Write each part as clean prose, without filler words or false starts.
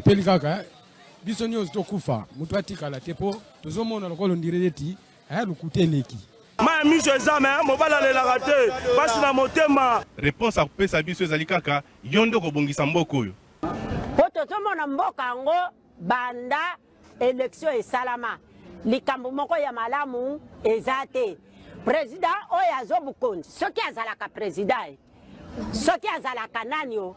Peli kaka biso nyonso tokufa mutu atikala tepo tozomona lokolo ndireleti lukuteleki ma miso ezame mobala lelaka te pasi na motema. Réponse akopesa biso ezali kaka yo nde kobongisa mboka oyo po tozomona mboka yango banda élection esalama likambo moko ya malamu eza te. Président oyo azobukonzi soki azalaka président soki azalaka nani o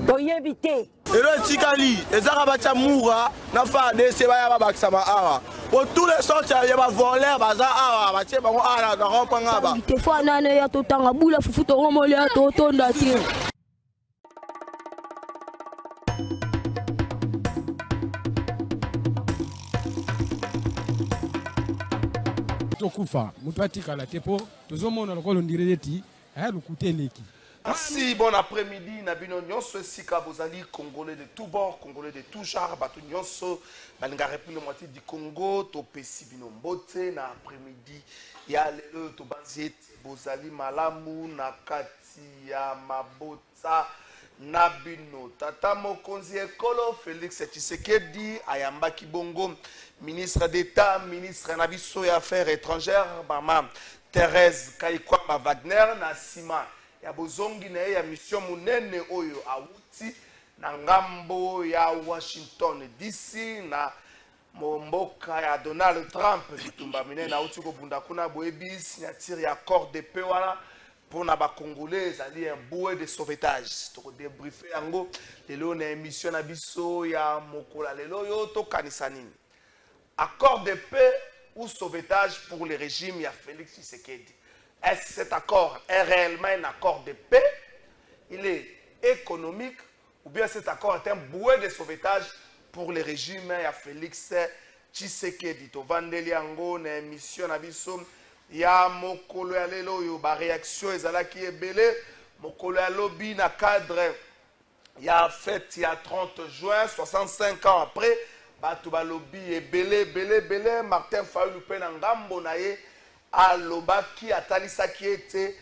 toyebi te. Ero tikali ezaka bacha mura na fa dese baya babakisa ba awa pour tous les sortes ya ba voler baza awa bache bango ala na kopanga ba te fa nane ya totanga bula fufu to ngomole ya totonda te. tokufa mutu atikala tepo tozomona lokolo ndireleti lukuteleki. Merci, bon après-midi. Nabino nyonso sika bozali congolais de tout bord, congolais de tout genre, batu nyonso balinga république moitié du Congo, to pesi bino mbote na après-midi. Ya lelo to banzeti bozali malamu na kati ya mabota nabino. Tata mokonzi ekolo Félix Tshisekedi ayamba kibongo, ministre d'État, ministre nabiso ya affaires étrangères, mama Thérèse Kaikwamba Wagner na sima ya bozongi na ya mission munene oyo awuti na ngambo ya Washington DC na mboka ya Donald Trump bitumba minene awuti ko bunda kuna boyebi signature ya accord de paix wana pona ba congolais ali un bouée de sauvetage to débriefer yango lelo na émission na biso ya mokola lelo yo to kanisa nini accord de paix ou sauvetage pour le régime ya Félix Tshisekedi. Est-ce que cet accord est réellement un accord de paix? Il est économique ou bien cet accord est un bouée de sauvetage pour le régime ya Félix Tshisekedi? To vandeli yango na émission na biso ya mokolo ya lelo yo ba réaction ezalaki ebele mokolo ya lobi na cadre ya fête ya 30 juin 65 ans après batu ba lobi ebele Martin Fayulu pe na ngambo na ye alobaki atalisaki ete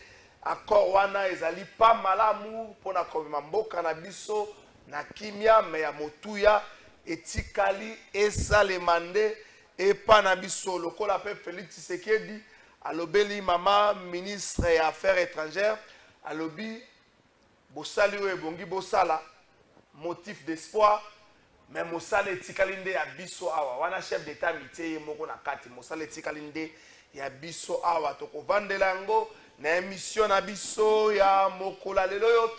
accord wana ezali pa malamu pona komema mboka na biso na kimia me ya motuya etikali esalema nde epa na biso lokola pe Félix Tshisekedi alobeli mama ministre ya affaires étrangères alobi bosali oyo ebongi bosala motif d'espoir mais mosala etikali nde ya biso awa wana chef d'état mitie ye moko na kati mosala etikali nde ya biso awa tokovandela yango na émission na biso ya mokola lelo yo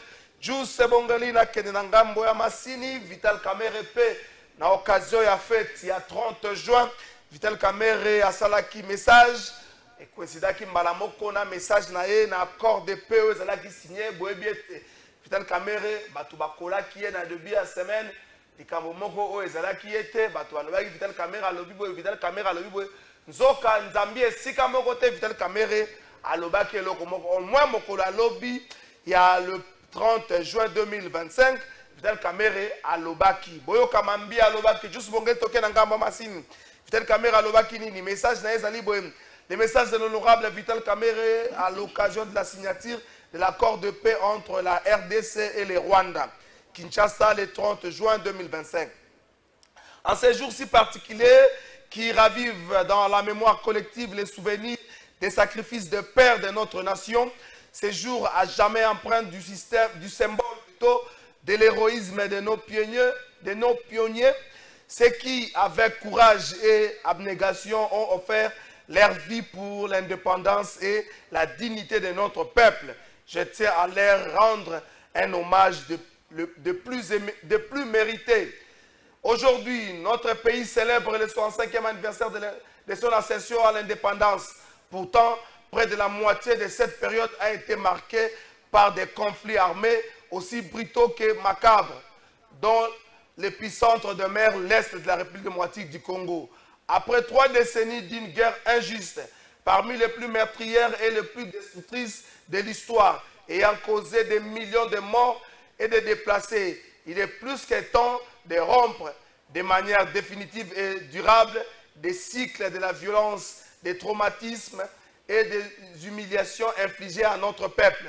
Jus Bongeli na kende na ngambo ya Masini Vital Kamerhe pe na occasion ya fête ya 30 juin Vital Kamerhe asalaki message et coïncidaki mbala moko na message na ye na accord de paix ezalaki signé boyebi ete Vital Kamerhe batu bakolaki ye na début ya semaine likambo moko oyo ezalaki ete batu balobaki Vital Kamerhe alobi boye Vital Kamerhe alobi boye nzoka nzambi esika moko te Vital Kamerhe alobaki eloko moko au moins mokolo alobi ya le 30 juin 2025 Vital Kamerhe alobaki boyoka mambi alobaki juste bonge toke na ngambo Masini Vital Kamerhe alobaki nini message na ezali boye le message de l'honorable Vital Kamerhe à l'occasion de la signature de l'accord de paix entre la RDC et le Rwanda Kinshasa le 30 juin 2025. En ces jours si particuliers qui ravivent dans la mémoire collective les souvenirs des sacrifices de pères de notre nation, ces jours à jamais empreints du symbole plutôt de l'héroïsme de nos pionniers, ceux qui, avec courage et abnégation, ont offert leur vie pour l'indépendance et la dignité de notre peuple. Je tiens à leur rendre un hommage de plus mérité. Aujourd'hui, notre pays célèbre le 65e anniversaire de son ascension à l'indépendance. Pourtant, près de la moitié de cette période a été marquée par des conflits armés aussi brutaux que macabres. dont l'épicentre demeure l'Est de la République démocratique du Congo. Après 3 décennies d'une guerre injuste, parmi les plus meurtrières et les plus destructrices de l'histoire, ayant causé des millions de morts et de déplacés, il est plus que temps de rompre de manière définitive et durable des cycles de la violence, des traumatismes et des humiliations infligées à notre peuple.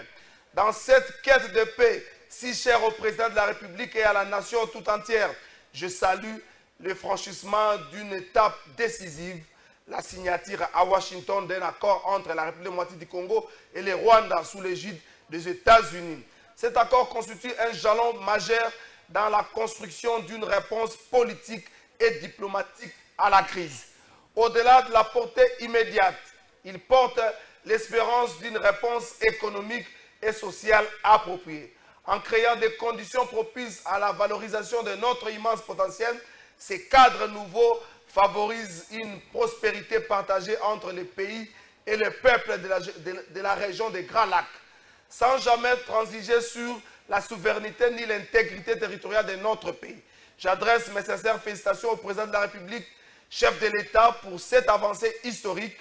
Dans cette quête de paix, si chère au président de la République et à la nation tout entière, je salue le franchissement d'une étape décisive, la signature à Washington d'un accord entre la République démocratique du Congo et le Rwanda sous l'égide des États-Unis. Cet accord constitue un jalon majeur dans la construction d'une réponse politique et diplomatique à la crise. Au-delà de la portée immédiate, il porte l'espérance d'une réponse économique et sociale appropriée. En créant des conditions propices à la valorisation de notre immense potentiel, ces cadres nouveaux favorisent une prospérité partagée entre les pays et les peuples de la région des Grands Lacs, sans jamais transiger sur la souveraineté ni l'intégrité territoriale de notre pays. J'adresse mes sincères félicitations au président de la République, chef de l'État, pour cette avancée historique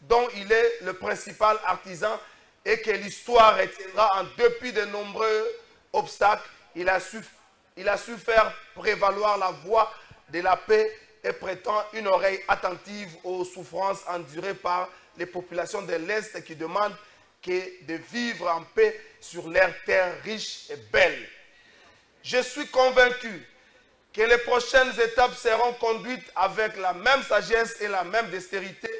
dont il est le principal artisan et que l'histoire retiendra en dépit de nombreux obstacles. Il a su faire prévaloir la voix de la paix et prétend une oreille attentive aux souffrances endurées par les populations de l'Est qui demandent de vivre en paix sur leurs terres riches et belles. Je suis convaincu que les prochaines étapes seront conduites avec la même sagesse et la même dextérité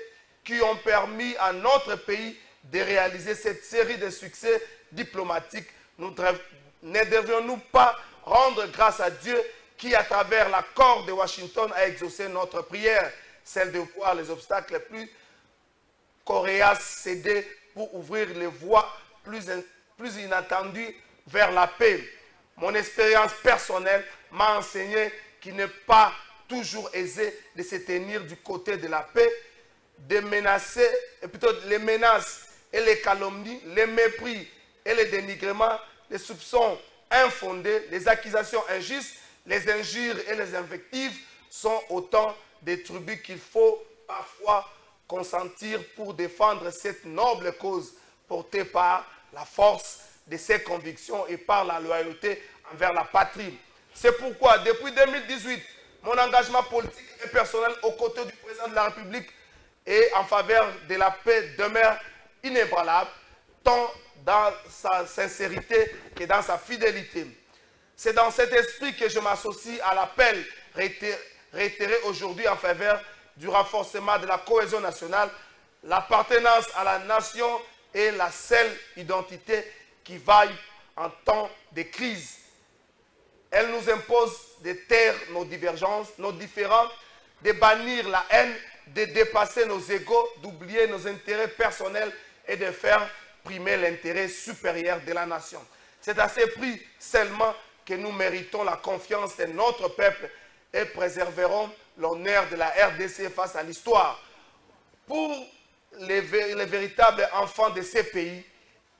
qui ont permis à notre pays de réaliser cette série de succès diplomatiques. Ne devrions-nous pas rendre grâce à Dieu qui, à travers l'accord de Washington, a exaucé notre prière, celle de voir les obstacles les plus coriaces céder pour ouvrir les voies plus inattendues vers la paix. Mon expérience personnelle m'a enseigné qu'il n'est pas toujours aisé de se tenir du côté de la paix, de menacer, et plutôt les menaces et les calomnies, les mépris et les dénigrements, les soupçons infondés, les accusations injustes, les injures et les invectives sont autant de tributs qu'il faut parfois consentir pour défendre cette noble cause portée par la force de ses convictions et par la loyauté envers la patrie. C'est pourquoi, depuis 2018, mon engagement politique et personnel aux côtés du président de la République et en faveur de la paix demeure inébranlable, tant dans sa sincérité que dans sa fidélité. C'est dans cet esprit que je m'associe à l'appel réitéré aujourd'hui en faveur du renforcement de la cohésion nationale, l'appartenance à la nation et la seule identité qui vaille en temps de crise. Elle nous impose de taire nos divergences, nos différends, de bannir la haine, de dépasser nos égos, d'oublier nos intérêts personnels et de faire primer l'intérêt supérieur de la nation. C'est à ce prix seulement que nous méritons la confiance de notre peuple et préserverons l'honneur de la RDC face à l'histoire. Pour les véritables enfants de ces pays,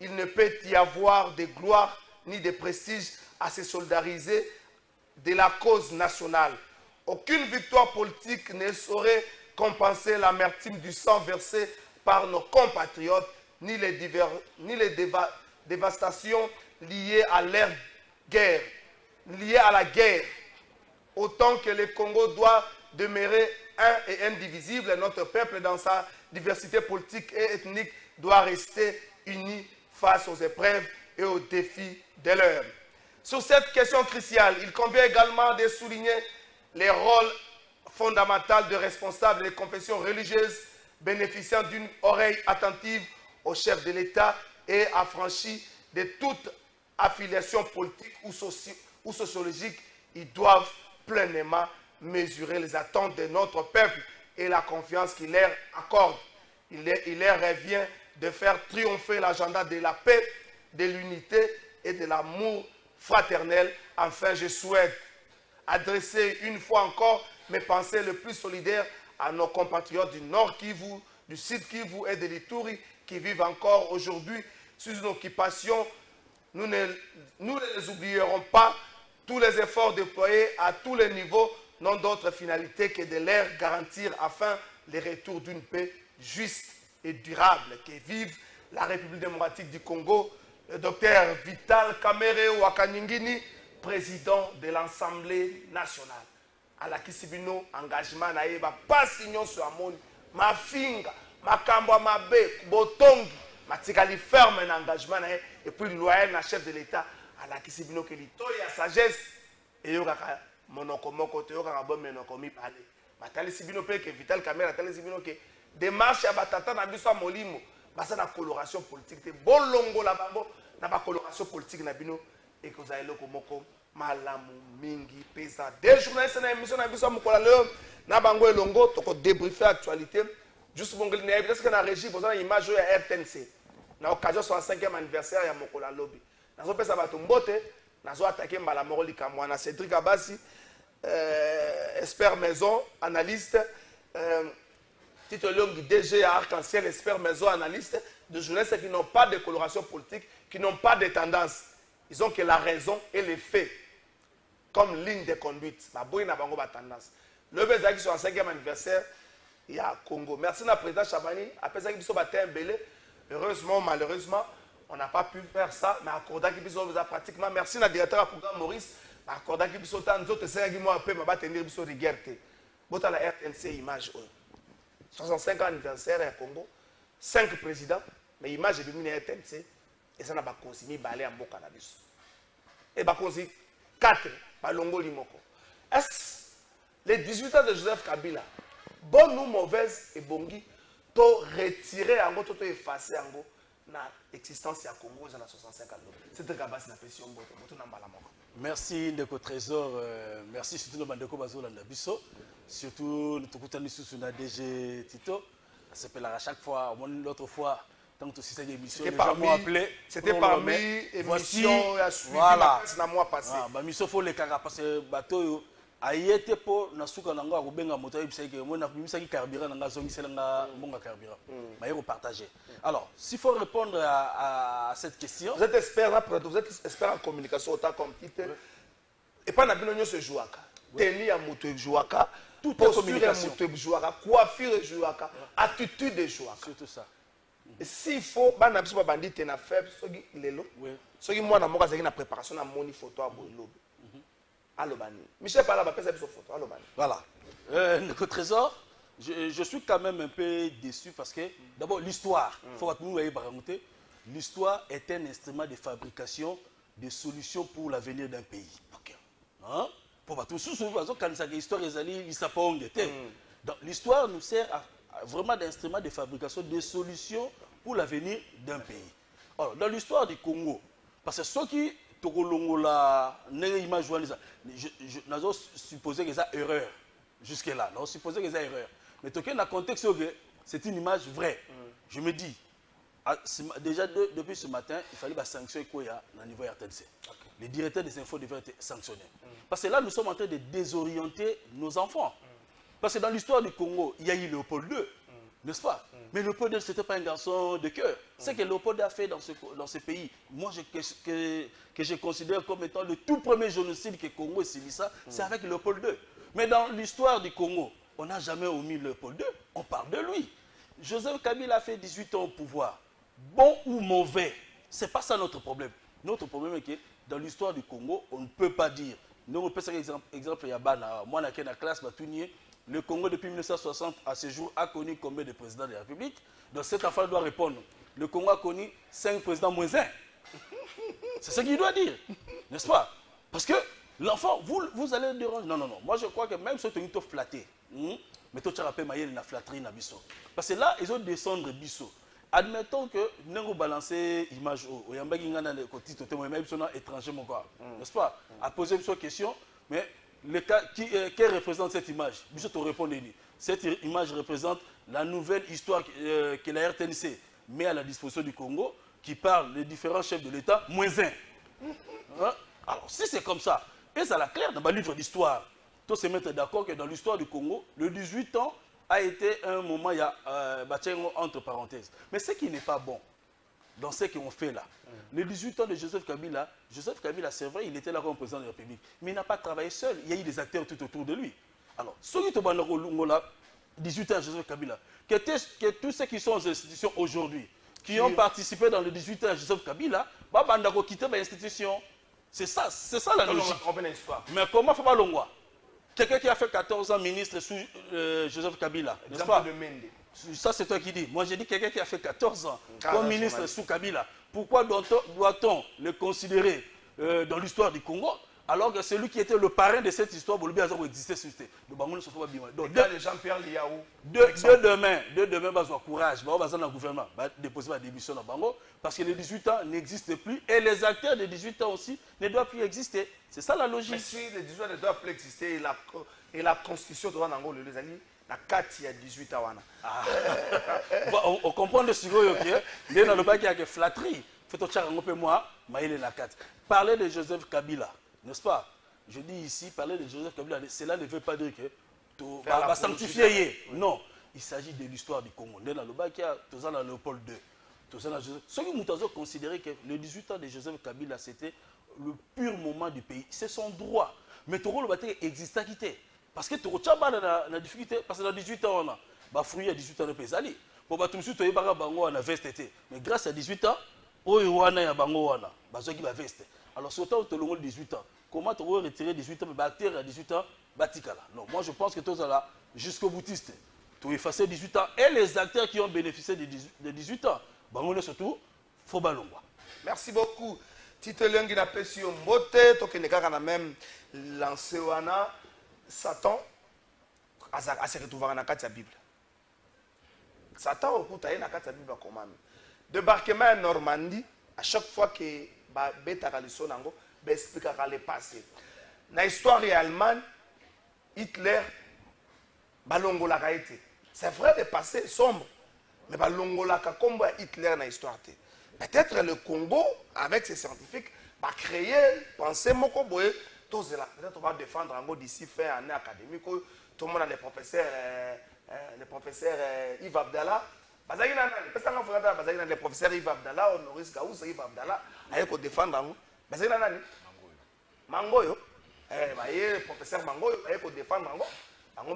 il ne peut y avoir de gloire ni de prestige à se solidariser de la cause nationale. Aucune victoire politique ne saurait compenser l'amertume du sang versé par nos compatriotes, ni les dévastations liées à leur guerre, liées à la guerre. Autant que le Congo doit demeurer un et indivisible, notre peuple dans sa diversité politique et ethnique doit rester uni face aux épreuves et aux défis de l'heure. Sur cette question cruciale, il convient également de souligner les rôles fondamentaux de responsables des confessions religieuses bénéficiant d'une oreille attentive au chef de l'État et affranchis de toute affiliation politique ou sociologique. Ils doivent pleinement mesurer les attentes de notre peuple et la confiance qu'il leur accorde. Il leur revient de faire triompher l'agenda de la paix, de l'unité et de l'amour fraternel. Enfin, je souhaite adresser une fois encore mes pensées les plus solidaires à nos compatriotes du Nord Kivu, du Sud Kivu et de l'Ituri qui vivent encore aujourd'hui sous une occupation. Nous ne les oublierons pas tous les efforts déployés à tous les niveaux n'ont d'autre finalité que de leur garantir afin le retour d'une paix juste et durable que vive la République démocratique du Congo, le docteur Vital Kamerhe Wakanyingini, président de l'Assemblée nationale. À la Kisibino, engagement naïba, pas signon sur Amoni, ma finga, ma kambwa ma bé, botongi, ma tikali ferme un engagement naï, et puis loyal na chef de l'État, à la Kisibino que l'ito ya sagesse, et yokaka monokomoko, te yokaka bon monokomi parler. Ma tali Sibino pe que Vital Kamerhe, tali Sibino que démarche à batata na biso molimo, basa na coloration politique, te bolongo la bango, na ba coloration politique na bino, et que vous avez le komoko. Malamu mingi pesa des journalistes na émission na biso mukola leo na bango elongo toko débriefer actualité juste bongeli na parce que na régie boza na image ya RTNC na occasion 65e anniversaire ya mukola lobi nazo pesa bato mbote nazo attaquer mbala moko likamwa na Cédric Abassi expert maison analyste Tito Longi DG à Arc-en-Ciel expert maison analyste de journalistes qui n'ont pas de coloration politique, qui n'ont pas de tendance. Ils ont que la raison et les faits comme ligne de conduite. Le Bézaki sur un 5e anniversaire, il y a Congo. Merci à président Chabani. Après ça, il y a un belé. Heureusement, malheureusement, on n'a pas pu faire ça. Mais accordant qu'il y a pratiquement. Merci à directeur du programme Maurice. Accordant qu'il y a tant d'autres, c'est un peu ma tenir de guerre. Bota la RTNC image. 65 anniversaire à Congo. 5 présidents. Mais image de la RTNC. Et ça n'a pas consigné balai en beau cannabis. Et pas consigné 4 balongo limoko. Est-ce les 18 ans de Joseph Kabila, bonne ou mauvaise et bongi, to retirer en gros, to effacer en gros, na existence à Congo dans 65 ans. C'est un gabas na pression boto, boto na mbalamoko. Merci Ndeko Trésor, merci surtout le Bandeko Bazola Ndabiso, surtout le Tokutani sous na DG Tito. Ça s'appelle à chaque fois, l'autre fois. Tant que c'était l'émission, c'était parmi émissions à suivre dans le mois passé. Bah mission faut les caras parce que bateau a été pour nasuka nanga ko benga moto ibisa ke mo na bimisa ki carburant nanga zongi selanga monga carburant. Bah il partager. Alors, s'il faut répondre à cette question, vous êtes expert en communication autant comme titre. Et pas na binonyo se jouaka. Tenir à moto jouaka, posture à moto jouaka, coiffure jouaka, attitude de jouaka. Surtout ça. S'il faut, il y a des bandits qui sont faibles, ceux qui ont une préparation de moni photo à Alobani. Michel parle de la photo. Voilà. Le trésor, je suis quand même un peu déçu parce que, d'abord, l'histoire, l'histoire est un instrument de fabrication de solutions pour l'avenir d'un pays. Hein? Pour tout l'histoire, l'histoire nous sert à vraiment d'instruments de fabrication de solutions pour l'avenir d'un pays. Alors, dans l'histoire du Congo, parce que ceux qui je supposé que c'est erreur jusque-là. Non, supposé que c'est erreur. Mais dans le contexte, c'est une image vraie. Je me dis, déjà depuis ce matin, il fallait sanctionner quoi au niveau RTNC. Les directeurs des infos devaient être sanctionnés. Parce que là, nous sommes en train de désorienter nos enfants. Parce que dans l'histoire du Congo, il y a eu Léopold II, n'est-ce pas? Mais Léopold II, ce n'était pas un garçon de cœur. Ce que Léopold II a fait dans ce pays, moi, que je considère comme étant le tout premier génocide que le Congo s'est dit ça, c'est avec Léopold II. Mais dans l'histoire du Congo, on n'a jamais omis Léopold II, on parle de lui. Joseph Kabila a fait 18 ans au pouvoir. Bon ou mauvais, ce n'est pas ça notre problème. Notre problème est que dans l'histoire du Congo, on ne peut pas dire. Nous, on peut faire exemple, moi, dans la classe, le Congo, depuis 1960, à ce jour, a connu combien de présidents de la République? Donc cet enfant doit répondre. Le Congo a connu 5 présidents moins 1. C'est ce qu'il doit dire, n'est-ce pas? Parce que l'enfant, vous allez déranger. Non, non, non. Moi, je crois que même ceux qui sont flattés, mais toi, tu rappelles Maïel la flatterie na biso. Parce que là, ils ont descendu biso. Admettons que nous avons balancé l'image au Yambagi Ngana de côté même étranger, n'est-ce pas? À poser une question, mais le cas qui représente cette image? Je te réponds. Cette image représente la nouvelle histoire que la RTNC met à la disposition du Congo, qui parle des différents chefs de l'État, moins 1. Hein? Alors, si c'est comme ça, et ça l'a clair dans le livre d'histoire, tous se mettre d'accord que dans l'histoire du Congo, le 18 ans a été un moment, il y a entre parenthèses. Mais ce qui n'est pas bon, dans ce qu'on fait là. Les 18 ans de Joseph Kabila, c'est vrai, il était là comme président de la République, mais il n'a pas travaillé seul. Il y a eu des acteurs tout autour de lui. Alors, ceux qui ont 18 ans de Joseph Kabila, que tous ceux qui sont aux institutions aujourd'hui, qui ont participé dans les 18 ans de Joseph Kabila, ils quitter l'institution. C'est ça la logique. Mais comment faut pas l'ongwa? Quelqu'un qui a fait 14 ans ministre sous Joseph Kabila, n'est-ce pas? Ça, c'est toi qui dis. Moi, j'ai dit quelqu'un qui a fait 14 ans comme ministre sous Kabila. Pourquoi doit-on le considérer dans l'histoire du Congo alors que celui qui était le parrain de cette histoire, donc, Jean-Pierre Liaou. demain, courage, dans le gouvernement, déposer ma démission dans Bango, parce que les 18 ans n'existent plus et les acteurs de 18 ans aussi ne doivent plus exister. C'est ça la logique. Mais si les 18 ans ne doivent plus exister et la constitution de Rwanda, les amis, la 4 il y a 18 ans. On comprend de ce que il y a le bac qui a flatterie. Faites un peu moi, mais il est la 4. Parler de Joseph Kabila, n'est-ce pas? Je dis ici, parler de Joseph Kabila, cela ne veut pas dire que tout va sanctifier. Non, il s'agit de l'histoire du Congo. Dans le bac, il y a Léopold II. Ceux qui ont considéré que les 18 ans de Joseph Kabila, c'était le pur moment du pays. C'est son droit. Mais tout le bac existe à quitter. Parce que tu as la difficulté, parce que dans 18 ans, on a fruit à 18 ans de pays. Pour tout de suite, tu as bango na veste. Mais grâce à 18 ans, on a bango wana, bazo qui va veste. Alors surtout tu as 18 ans. Comment tu vas retirer 18 ans mais bactéries à 18 ans batikala. Non, moi je pense que tous là jusqu'au boutiste. Tu effacer 18 ans et les acteurs qui ont bénéficié de 18 ans. Bango surtout faut balongwa. Merci beaucoup. Tite Lengi na pesi yo mbote to keneka na même lancé wana Satan a se retrouvé dans la Bible. Satan okuta ye na kati ya Bible comment débarquement en Normandie à chaque fois que ba beta kaliso nango ba expliquera le passé. Na histoire ya Allemagne Hitler balongola ka été. C'est vrai le passé est sombre mais balongola ka kombo Hitler na histoire té. Peut-être le Congo avec ses scientifiques va créer penser moko boye. Peut-être on va défendre en gros d'ici fin année académique. Tout le monde a les professeurs Yves Abdallah. Les professeurs Yves Abdallah, Honoris Causa Yves Abdallah, ils défendre en gros. Mangoyo, le professeur Mangoyo, ils défendre en gros.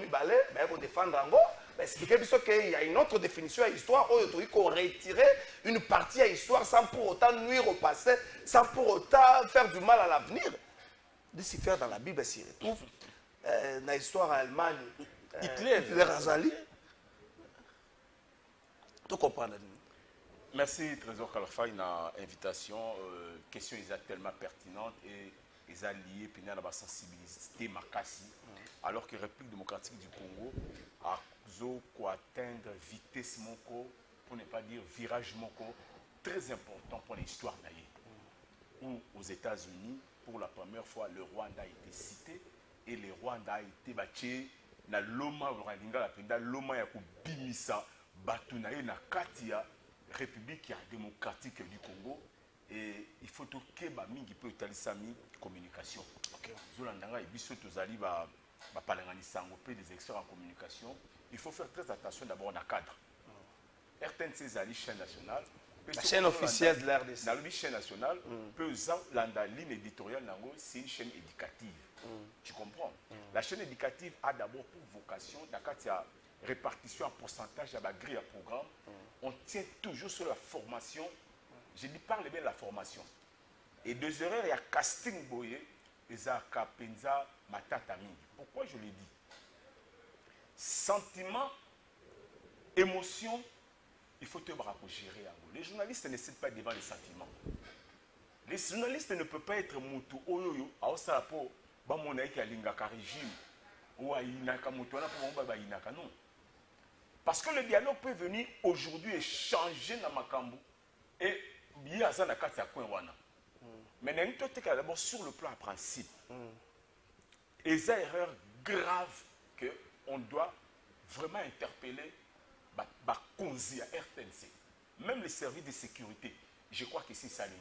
Ils défendre en gros. Expliquer qu'il y a une autre définition à l'histoire, il faut retirer une partie à l'histoire sans pour autant nuire au passé, sans pour autant faire du mal à l'avenir. De s'y faire dans la Bible, s'y retrouve. Dans l'histoire allemande, Hitler Azali. Tu comprends? Merci Trésor Kalafa, une invitation. Question est tellement pertinente et ils ont lié à la sensibilité Makassi, alors que la République démocratique du Congo a atteindre vitesse moko, pour ne pas dire virage moko, très important pour l'histoire naïe. Où aux États-Unis, pour la première fois, le Rwanda a été cité et le Rwanda a été battu na loma la loma ya kubimisa batunaye na katia République démocratique du Congo et il faut que ba mingi peut talisami communication. Zolandanga biso tozali ba palangani sango pe des experts en communication. Il faut faire très attention d'abord au cadre. RTNC zali chaîne nationale. La chaîne officielle de l'RDC. La chaîne nationale, la ligne éditoriale, c'est une chaîne éducative. Tu comprends? La chaîne éducative a d'abord pour vocation, d'accord, il y a répartition en pourcentage, il y a la grille à programme. On tient toujours sur la formation. Je dis, parle bien de la formation. Et 2 heures, il y a casting boye, et ça, kapenza, matatami. Pourquoi je le dis? Sentiment, émotion, il faut te gérer. Les journalistes ne cèdent pas devant les sentiments. Les journalistes ne peuvent pas être moutou oyoyo à osalapo bamonaiki alingaka régime ou à inaka moutoana pour ba inaka non. Parce que le dialogue peut venir aujourd'hui et changer na makambo et biaza na kati ya coin wana. Mais n'en est d'abord sur le plan principe. Et c'est une erreur grave que on doit vraiment interpeller Konzi à RTNC. Même les services de sécurité, je crois que c'est ça déjà.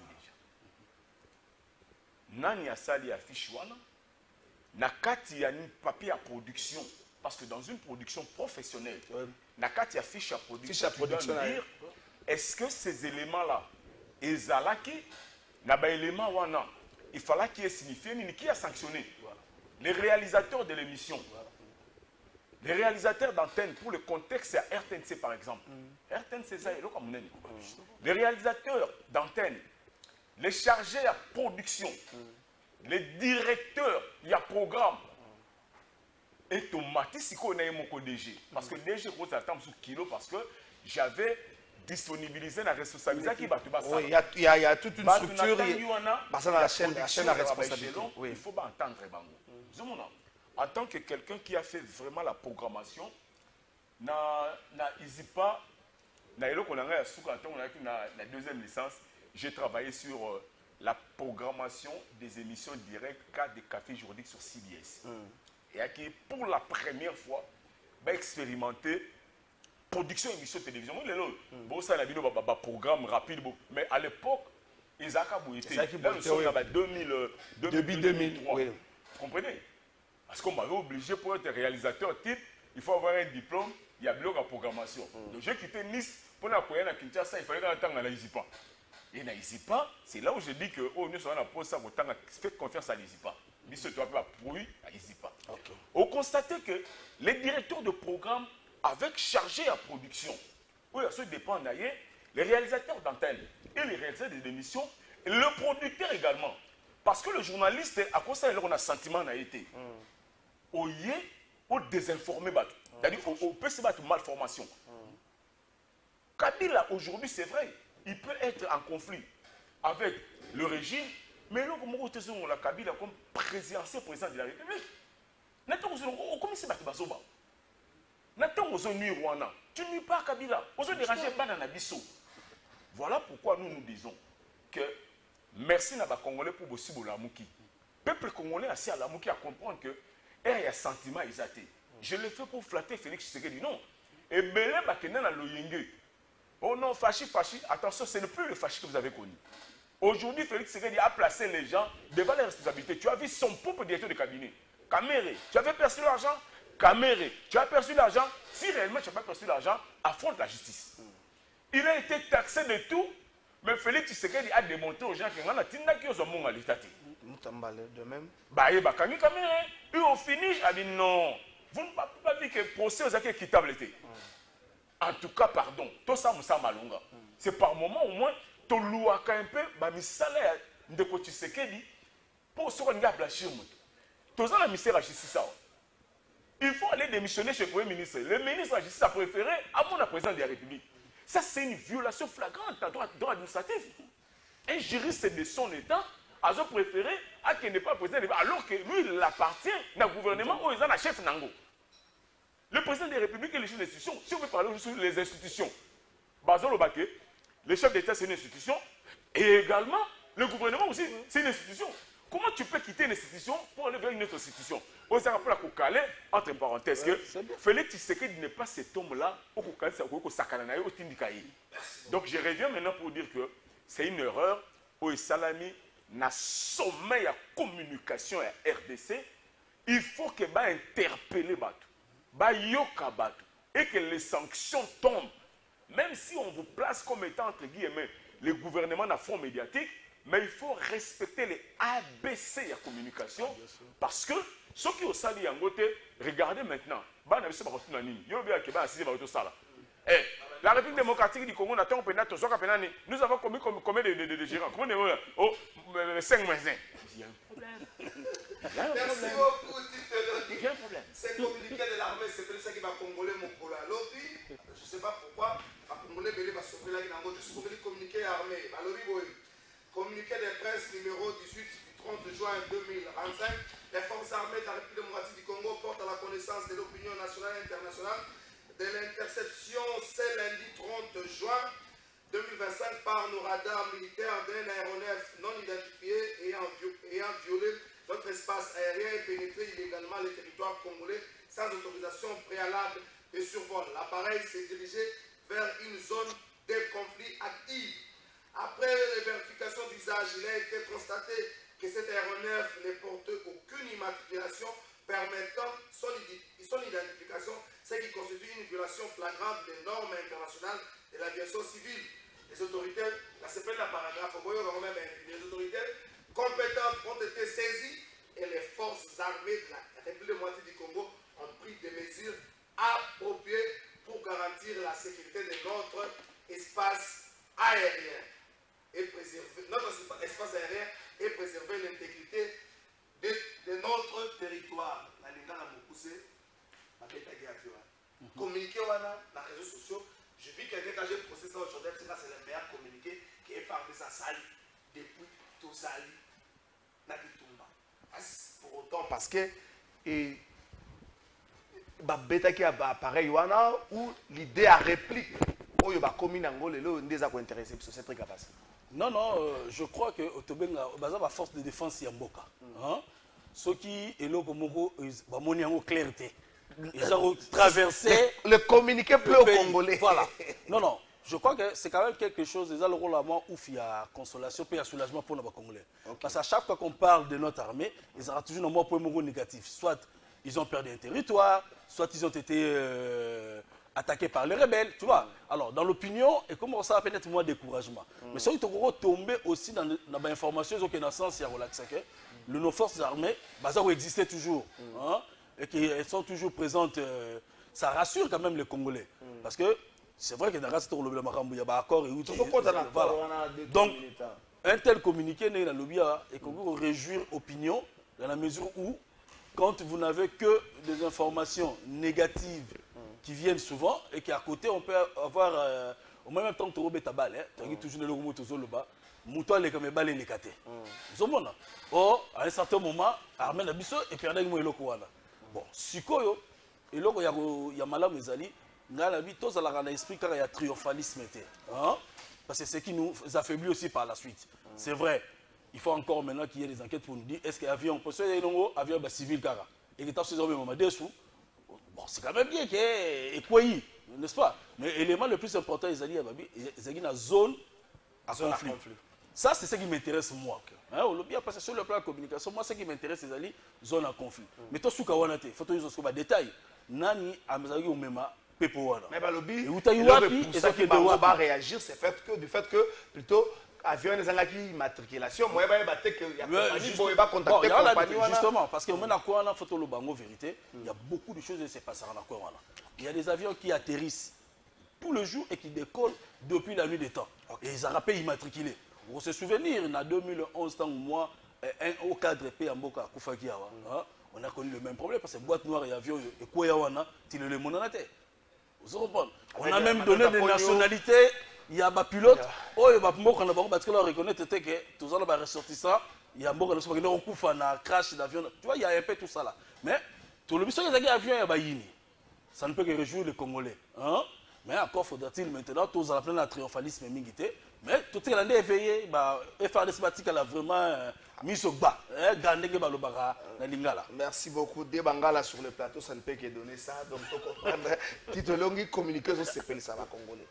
Nani a sali affiche wana, nakati ya ni papier à production, parce que dans une production professionnelle, nakati ya fiche à production, tu dois me dire, est-ce que ces éléments-là ezalaki na ba élément wana il fallait qu'il signifie ni qui a sanctionné les réalisateurs de l'émission. Les réalisateurs d'antenne, pour le contexte, c'est à RTNC par exemple. RTNC, ça est là comme les réalisateurs d'antenne, les chargés à production, les directeurs, il y a programme. Et automatiquement, on a eu mon DG. Parce que DG, on s'attend sur kilo parce que j'avais disponibilisé la responsabilité qui va te battre. Oui, il y a toute une structure. La chaîne à responsabilité. Il faut entendre. En tant que quelqu'un qui a fait vraiment la programmation, na Isipa, na deuxième licence, j'ai travaillé sur la programmation des émissions directes cas de café juridique sur CBS. Et qui, pour la première fois, va expérimenter production émission de télévision. Bon, ça, il y a un programme rapide, mais à l'époque, Isaac Abouité, là, nous sommes en 2003. Vous comprenez? Parce qu'on m'avait obligé pour être réalisateur type, il faut avoir un diplôme, il y a bloc en programmation. Donc j'ai quitté Nice pour aller à Kinshasa, il fallait qu'on attende à la Isipa. Et na Isipa, c'est là où je dis que nous sommes en poste, faites confiance à l'Isipa. Mais ce doit pas pourri à Isipa. On constate que les directeurs de programme avec chargé à production, oui, ça dépend d'ailleurs, les réalisateurs d'antenne et les réalisateurs d'émissions, et le producteur également. Parce que le journaliste, à cause de ça, on a sentiment n'a été. Au désinformé, c'est-à-dire on peut se battre malformation. Kabila, aujourd'hui, c'est vrai, il peut être en conflit avec le régime, mais là, on a Kabila comme président de la République. Tu n'es pas Kabila. Voilà pourquoi nous disons que merci à Congolais pour bosser pour la Mouki. Le peuple congolais assez à la Mouki à comprendre que il y a un sentiment exalté. Je le fais pour flatter Félix Tshisekedi. Non. Et Belé Bakena na Loyenge. Oh non, fachi. Attention, ce n'est plus le fachi que vous avez connu. Aujourd'hui, Félix Tshisekedi a placé les gens devant les responsabilités. Tu as vu son propre directeur de cabinet. Kamere, tu avais perçu l'argent. Kamere, tu as perçu l'argent. Si réellement tu n'as pas perçu l'argent, affronte la justice. Il a été taxé de tout. Mais Félix Tshisekedi a démontré aux gens que on a tinda qui ont mon à l'état. De même. Et au finish, a dit non. Vous ne pouvez pas dire que le procès aux acquis équitable était. En tout cas, pardon. Tout ça, malonga. C'est par moment au moins, tu louas un peu, mais salaire de Tshisekedi pour ce qu'on a blanchi. Tout ça, la ministère de la justice. Il faut aller démissionner chez le Premier ministre. Le ministre de la justice a préféré à mon président de la République. Ça, c'est une violation flagrante à droit administratif. Un juriste de son État a préféré à qu'il n'est pas président, alors que lui, il appartient au gouvernement où il est le chef Nango. Le président de la République est le chef des institutions. Si on veut parler sur les institutions, Bazolo Baké, le chef d'État, c'est une institution. Et également, le gouvernement aussi, c'est une institution. Comment tu peux quitter une institution pour aller vers une autre institution? On s'est rappelé à Calais, entre parenthèses, que Félix Tshisekedi n'est pas cet homme-là au Calais, au Sakananaï, au Tindikaï. Donc je reviens maintenant pour dire que c'est une erreur où Salami n'a sommeil à communication à RDC. Il faut que va interpeller Batou, va yoka Batou, et que les sanctions tombent. Même si on vous place comme étant, entre guillemets, le gouvernement d'un front médiatique, mais il faut respecter les ABC de la communication, parce que ceux qui ont sali en côté, regardez maintenant, la République démocratique du Congo, nous avons commis combien de gérants? Combien de 5 maisons? Il y a un problème. Merci beaucoup, Tite. C'est communiqué de l'armée, c'est pour ça qu'il va Congolais mon polo à lobby. Je ne sais pas pourquoi, à Congolais Belé va sauver la Guinango, juste pour communiquer armée. À lobby, communiqué de presse numéro 18 du 30 juin 2025. Les forces armées de la République démocratique du Congo portent à la connaissance de l'opinion nationale et internationale de l'interception ce lundi 30 juin 2025 par nos radars militaires d'un aéronef non identifié ayant violé notre espace aérien et pénétré illégalement le territoire congolais sans autorisation préalable de survol. L'appareil s'est dirigé vers une zone de conflit active. Après les vérifications d'usage, il a été constaté que cet aéronef ne portait aucune immatriculation permettant son identification, ce qui constitue une violation flagrante des normes internationales de l'aviation civile. les autorités, la CPN, la paragraphe, les autorités compétentes ont été saisies et les forces armées de la République démocratique du Congo ont pris des mesures appropriées pour garantir la sécurité de notre espace aérien et préserver l'intégrité de notre territoire. La Lingala Mokuse, la Bétagui Avion. Communiquer dans les réseaux sociaux. Je vis quelqu'un quand j'ai posté ça aujourd'hui, c'est le meilleur communiqué qui est parmi sa salle depuis Tozali Nabitumba. Pour autant, parce que Bétagui appareil ou l'idée à réplique. Où il va communiquer en Gaulle, il est intéressé sur cette truc à passer. Non, non, je crois que Otobenga, la force de défense Yamboka. Ce qui est là pour moi, clarté. Ils ont traversé. Le communiqué plus au Congolais. Voilà. Non, non. Je crois que c'est quand même quelque chose, déjà le rôle à moi, où il y a consolation, puis il y a soulagement pour les Congolais. Okay. Parce qu'à chaque fois qu'on parle de notre armée, ils auront toujours un point négatif. Soit ils ont perdu un territoire, soit ils ont été attaqués par les rebelles, tu vois. Alors, dans l'opinion, et comment ça va peut-être moins découragement. Mais si on est tombé aussi dans l'information, dans le sens, il y a relaxé, nos forces armées, ça existait toujours. Et qu'elles sont toujours présentes, ça rassure quand même les Congolais. Parce que c'est vrai que dans le cas de il y a un accord et où donc, un tel communiqué dans le lobby et qu'on réjouir opinion dans la mesure où, quand vous n'avez que des informations négatives qui viennent souvent et qu'à côté on peut avoir au même temps que tu as balle, tu as toujours le mot toujours le bas, mouton les comme balle les catés. Or à un certain moment, armée la biso et puis on a eu le quoi là. Bon, sikoyo et là il y a malam ezali, na la vie tous à la esprit car il y a triomphalisme était, parce que c'est ce qui nous affaiblit aussi par la suite. C'est vrai. Il faut encore maintenant qu'il y ait des enquêtes pour nous dire est-ce qu'il y a avion, parce qu'il y a un avion civil car et que tu as ce moment dessous. Bon, c'est quand même bien qu'il y ait quoi, n'est-ce pas? Mais l'élément le plus important, ils ont dit la zone à conflit. Ça, c'est ce qui m'intéresse moi. Parce que sur le plan de la communication, moi, ce qui m'intéresse, c'est la zone à conflit. Mais toi, il faut que tu aies des détails. Nani, Amazagi ou Mema, Pepowana. Mais le lobby, il va réagir, c'est du fait que plutôt. Avion des angaki matriculation moi justement parce que maintenant quoi la photo le bango vérité il y a beaucoup de choses qui se passent en accord. Il y a des avions qui atterrissent tout le jour et qui décollent depuis la nuit des temps et ils ont rappelé immatriculés. Vous se souvenir en 2011 tant moi au cadre P Mboka Koufaki on a connu le même problème parce que boîte noire et avion et quoi yawana tu le monanate. Vous comprenez? On a même donné des nationalités. Il y a des pilotes, parce que là, on reconnaît que tous les ressortissants, il y a des gens qui ont crash d'avion. Tu vois, il y a un peu tout ça là. Mais, tout le monde qui a avion, ça ne peut que réjouir les Congolais. Mais encore faudra-t-il maintenant, tous à la triomphalisme mingité. Mais tout ce qui est éveillé, FRDC a vraiment mis au bas. Merci beaucoup. Débangala sur le plateau, ça ne peut que donner ça. Donc, il faut comprendre. Tito Longi communiquer sur ce pays, ça va Congolais.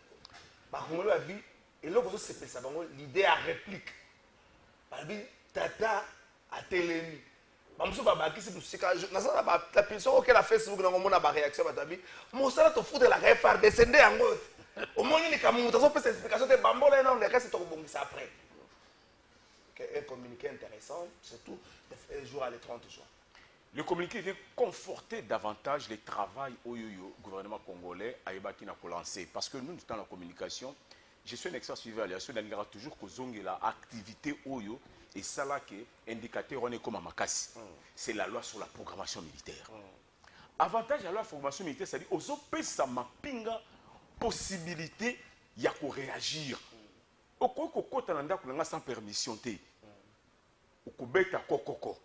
Et là, l'idée à réplique. Tata a télémi. La personne auquel a Facebook a réaction à Tabi. Mon salaire te fout de la réfar, descendez en haut. Au moins, il y a une explication de Bambo, et non, le reste, c'est après. Un communiqué intéressant, surtout les jours à les 30 jours. Le communiqué vient conforter davantage le travail au gouvernement congolais à Ebakina pour lancer. Parce que nous, dans la communication, je suis un expert suivi à l'aviation, il y aura toujours que la activité Oyo et ça là qui est indicateur on est comme à Makassi. C'est la loi sur la programmation militaire. Avantage de la loi sur la programmation militaire, c'est-à-dire aux opé ça mapinga possibilité il y a qu'on réagir. Au côté sans permission té. Au kobeta kokoko.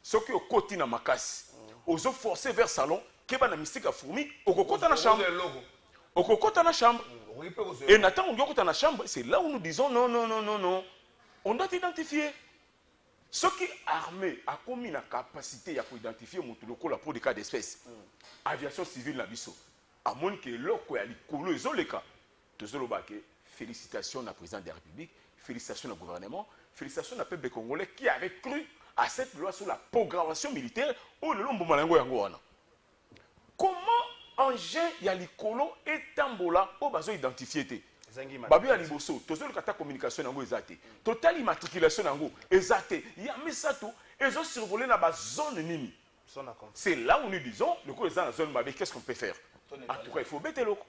Ce qui est au côté de Makassi, aux autres forcés vers le salon, qui est dans la mystique à fourmi, au côté de la chambre. Au côté de la chambre. Et Nathan, on dit dans la chambre, c'est là où nous disons non, non, non, non, non. On doit identifier. Ce qui est armé a commis la capacité à identifier la pour des cas d'espèce. Aviation civile, la biso. À moins que l'eau, ils ont les cas. Félicitations au président de la République, félicitations au gouvernement, félicitations au peuple congolais qui avait cru à cette loi sur la programmation militaire où le long malango yangoana. Comment engin ya likolo et tambola au bazo identifié babi ya liboso tozoli kata communication nango ezate totali matriculation nango ezate ya misato ezo survoler na ba zone nini c'est là où nous disons le coup dans la zone mabe qu'est-ce qu'on peut faire en tout cas il faut bêter loko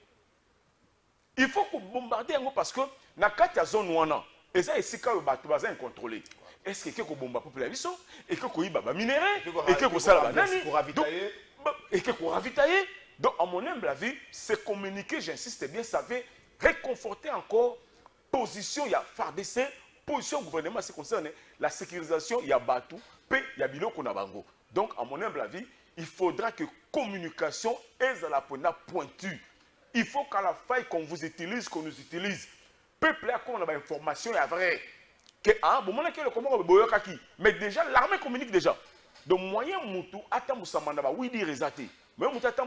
il faut qu'on bombarder yango parce que na kati ya zone wana eza esika yo bato baza incontrôlé est-ce que ko bomba populaire biso et que ko yiba ba minerai et que ko sala ba nani et que ko ravitailler. Donc, à mon humble avis, c'est communiquer, j'insiste bien, ça veut réconforter encore position, il y a FARDC, position gouvernement, c'est concerne la sécurisation, il y a Batou, il y a Bilo Konabango. Donc, à mon humble avis, il faudra que communication est à la pointue. Il faut qu'à la faille qu'on vous utilise, qu'on nous utilise. Peuple, là, qu'on a une information, il y a vrai. Mais déjà, l'armée communique déjà. Donc, moyen Moutou, attends, Moussamanda, oui, dire résaté. Mais on t'attend,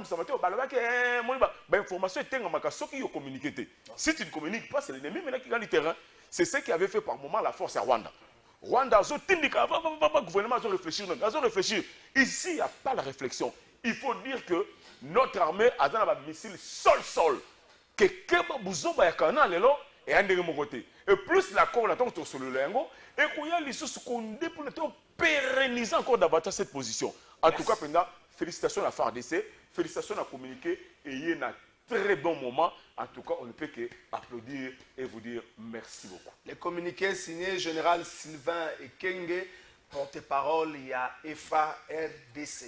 information est communiquée. Si tu ne communiques pas, c'est l'ennemi maintenant qui gagne le terrain. C'est ce qui avait fait par moment la force à Rwanda. Rwanda, le gouvernement a réfléchi. Ici, il n'y a pas la réflexion. Il faut dire que notre armée a un missile sol. Que Keba ya canal et un de côté. Et plus la on attend sur le lingot, et qu'il y a les choses qu'on déploie pour pérenniser encore davantage cette position. En tout cas, félicitations à la FARDC, félicitations à communiquer et il y a un très bon moment. En tout cas, on ne peut qu'applaudir et vous dire merci beaucoup. Les communiqués signés Général Sylvain Ekenge, porte-parole, il y a FARDC.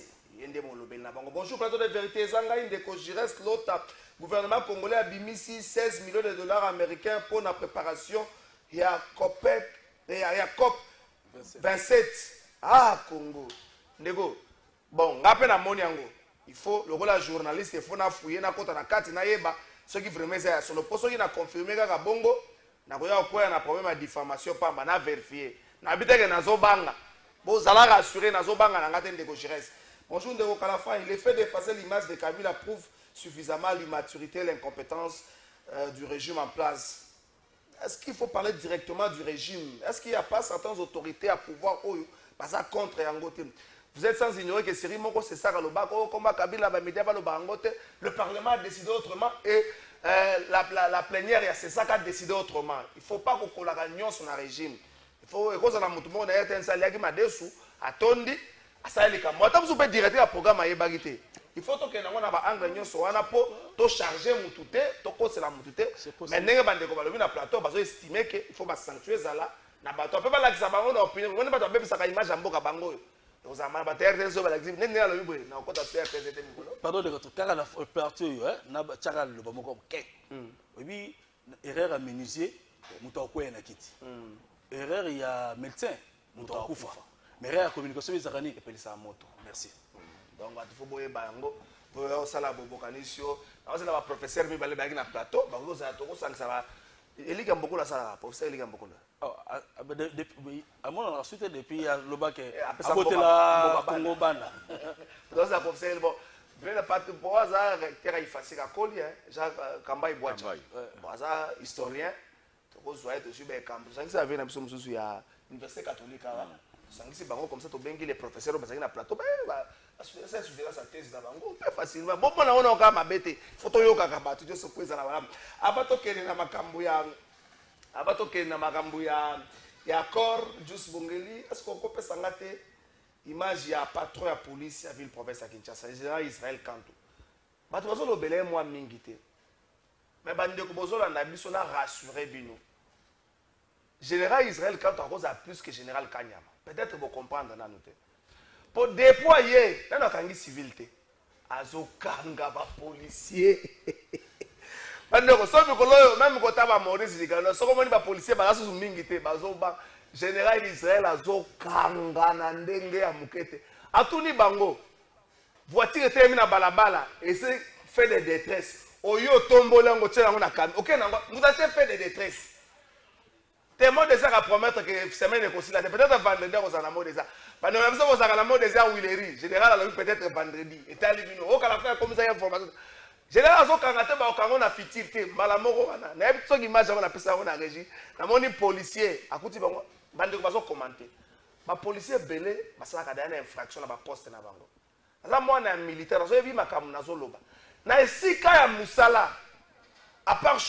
Bonjour, plateau de vérité. Zangaï Ndeko Jires Lota, gouvernement congolais a bimisi 16 millions de dollars américains pour la préparation. Il y a COP 27. Ah, Congo. Ndeko. Bon, rappel à Moniango. Il faut, le rôle de journaliste, il faut fouiller na kota na kati na yeba ce qui vraiment est sur le poste qui n'a confirmé que Bongo na koya quoi na problème de diffamation pas na vérifier. Na biteke na zobanga. Bon, ça l'a rassuré na zobanga na ngate Ndeko Jires. Bonjour Ndeko Kalafa, le fait d'effacer l'image de Kabila prouve suffisamment l'immaturité et l'incompétence du régime en place. Est-ce qu'il faut parler directement du régime? Est-ce qu'il n'y a pas certaines autorités à pouvoir passer contre Yangote? Vous êtes sans ignorer que Siri Moko, c'est ça, le Parlement a décidé autrement et la plénière, c'est ça qui a décidé autrement. Il ne faut pas qu'on la réunion sur le régime. Il faut que tout le monde ait un salaire qui m'a dessous, attendu, à ça, il y a un peu directeur à programme à Yébagité. Il faut que nous ayons un réunion sur un apport, tout charger Moutouté, tout c'est la Moutouté. Mais nous avons un plateau, nous avons estimé qu'il faut sanctuer ça là. On ne peut pas la faire une opinion, on ne peut pas faire une image en Boka Bango. Pardon de votre car à la partie, na tchaka le bamoko ke. Oui, erreur à menuisier, muta ko na kiti. Erreur il y a médecin, muta kufa. Mais erreur à communication ezakani epeli sa moto. Merci. Donc il faut boyer bango, pour sala bobokanisio, na sala ba professeur mi balé bagi na plateau, bango za to ko sang ça va. Il y a beaucoup là ça, professeur il y a beaucoup là. À mon ensuite depuis le bac à côté la Congo Bana. Donc ça professeur bon, venez la partie pour ça terre il facile à coller Jacques Kambai Boacha. Bon ça historien, to ko zoya to suba camp. Ça ça vient na biso mususu ya université catholique là. Ça ngi bango comme ça to bengi les professeurs basaki na plateau ba ça suffira sa thèse na bango très facilement. Bon on a kama bete photo yo kaka batu jo sokweza na bana. Abato kene na makambo ya abato kene na makambo ya corps Jus Bongeli, est-ce qu'on peut s'engager image ya patron ya police ya ville province à Kinshasa, général Israël Kanto. Bato bazo lo belé moi mingité. Mais bande ko bozo la biso na rassurer bino. Général Israël Kanto a cause à plus que général Kanyama. Peut-être vous comprendre na noter. Pour déployer dans notre angi civilité. Azo kanga ba policier. Bandeko sobi koloyo même ko taba Maurice Ligano soko moni ba policier ba kasu mingité bazo ba général Israël azo kanga na ndenge ya mukete atuni bango voiture était mis na balabala et c'est fait de détresse oyo tombola ngo tshela ngo na camion OK nango vous avez fait de détresse témoin de ça à promettre que semaine réconciliation peut-être vendredi on s'en a mot de ça parce que nous avons la mot de ça Willery général a peut-être vendredi et talibino au kala faire comme ça information général azo kangate ba okango na fitirité mbala moko wana na yebi soki image wana pesa wana régie na moni policier akuti bango bande ko bazo commenter ba policier belé basala ka infraction na ba poste na bango za mwana militaire azo yebi makamu nazo loba na esika ya musala à part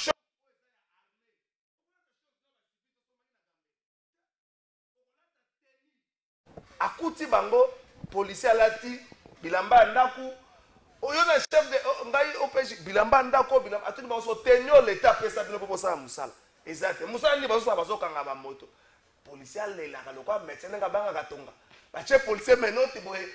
bakuti bango policier alati bilamba ndaku oyo na chef de ngai OPJ bilamba ndako bilamba atuni bango tenyo l'état pesa bino popo sa musala exact musala ni bazo bazo kanga ba moto policier lela ka lokwa médecin nga banga katonga ba che policier menoti boye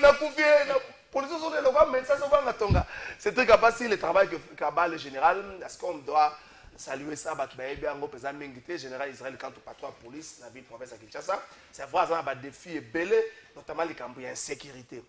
na kufie na policier so lokwa médecin so banga tonga c'est très capable le travail que Kabal le général est-ce qu'on doit saluer ça ba kibayebi ango pesa mingité général Israël quand patron police na ville province à Kinshasa c'est vrai ça ba défi belé notamment les camps d'insécurité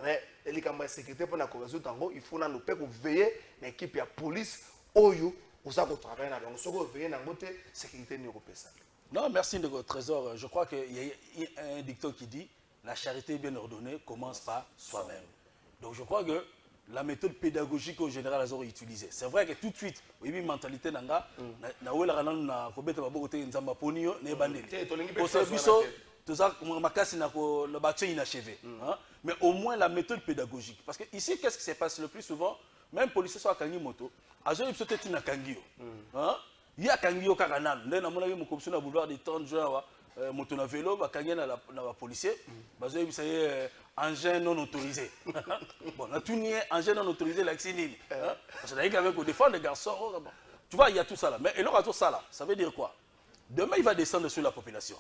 mais les camps d'insécurité pour na résoudre ango il faut na nous peut veiller l'équipe ya police oyo osa ko travailler na bango soko veiller na ngote sécurité ni repesa. Non, merci de votre trésor. Je crois qu'il y a un dicton qui dit la charité bien ordonnée commence par soi-même. Donc je crois que la méthode pédagogique au général a utilisée. C'est vrai que tout de suite, il y a une mentalité nanga na wela kana na kobeta baboko te nzamba ponio ne bandeli. Pour ce biso tout ça makasi na ko le bâtiment inachevé. Mais au moins la méthode pédagogique parce que ici qu'est-ce qui se passe le plus souvent même policier soit kangi moto azo yipso te tina kangio. Il y a kangio kaka nan nde na mona mo komso na boulevard des 30 juin moto na vélo ba kangi na la policier bazo yipsa engin non autorisé. Bon, on a tout nié, engin non autorisé, l'accident. Parce que avec au défendre les garçons, tu vois, il y a tout ça là. Mais et là, tout ça là, ça veut dire quoi? Demain, il va descendre sur la population.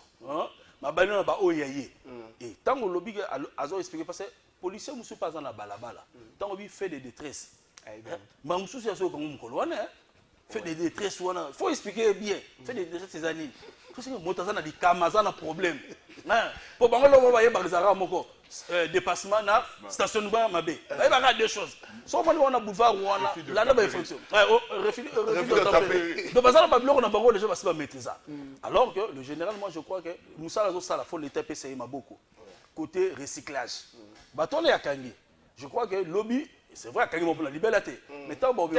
Ma bagnole va oyaye. Et tant que le lobby a expliqué, parce que les policiers ne sont pas dans la balabala. Tant qu'on fait des détresses. Mais on soucie à ce qu'on fait des détresses. Il faut expliquer bien. Fait des détresses ces années. Parce que Montazana dit Kamazana problème. Pour Bangolo, on va y avoir moko dépassement na stationnement mabé. Il y a deux choses. Soit on a boulevard ou on a là là fonction. Refus de taper. Donc ça pas bloqué on a bango les gens va se maîtriser. Alors que le général moi je crois que Moussa Lazo ça la faut l'état PCI m'a beaucoup. Côté recyclage. Baton ya Kangi. Je crois que lobby c'est vrai Kangi pour la liberté. Mais tant bon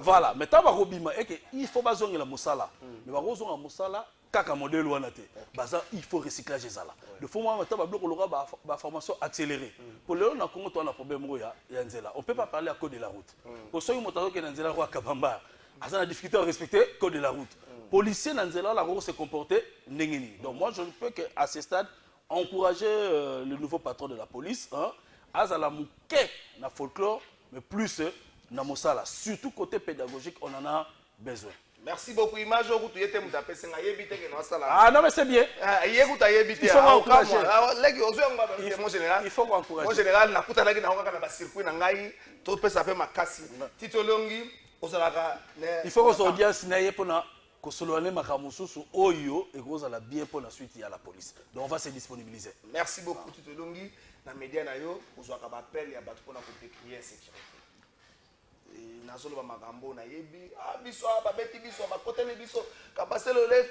voilà. Mais tant Robima et que il faut pas zonger la Moussala. Mais va zonger la Moussala kaka modèle wana te. Baza il faut recyclage ezala. Le faut moi tant ba bloc aura ba formation accélérée. Pour le on a Congo on a problème ya nzela. On peut pas parler à code de la route. Pour ceux qui moto ke nzela roi Kabamba. Asa na difficulté à respecter code de la route. Policier nzela la route se comporter ndengeni. Donc moi je ne peux que à ce stade encourager le nouveau patron de la police azala mouké na folklore mais plus na mosala surtout côté pédagogique on en a besoin. Merci beaucoup. Image au tu étais mutapé senga yebite que no sala. Ah non mais c'est bien. Yekuta yebite. Il faut encourager. Legi ozo ngaba mon général. Il faut encourager. Mon général na kuta lagi na ngaka na ba circuit na ngai to pesa pe makasi. Tito longi ozalaka. Il faut que audience na yepona ko soloane makamususu oyo et que la bien pour la suite il y a la police. Donc on va se disponibiliser. Merci beaucoup Tito longi na média na yo ozwaka ba appel ya bato pona ko décrier sécurité. Nazolo ba magambo na yebi biso ba beti biso ba kotene biso kabaselo le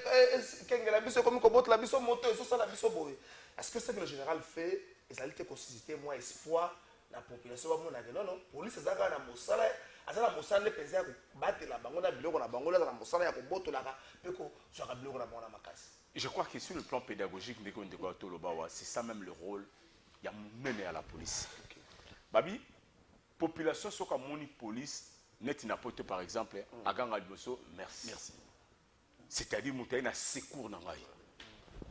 kengela biso comme ko botla biso moto eso sala biso boye. Est-ce que ce que le général fait ezalité ko susciter moi espoir la population ba mona que non police ezaka na mosala azala mosala le penza ko batela bango na biloko na bango na mosala ya ko botola ka pe ko zwaka biloko na bango na makasi. Je crois que sur le plan pédagogique c'est ça même le rôle il y a mené à la police. Babi population soit comme moni police net n'importe par exemple à ganga liboso merci. C'est-à-dire monter na secours na ngai.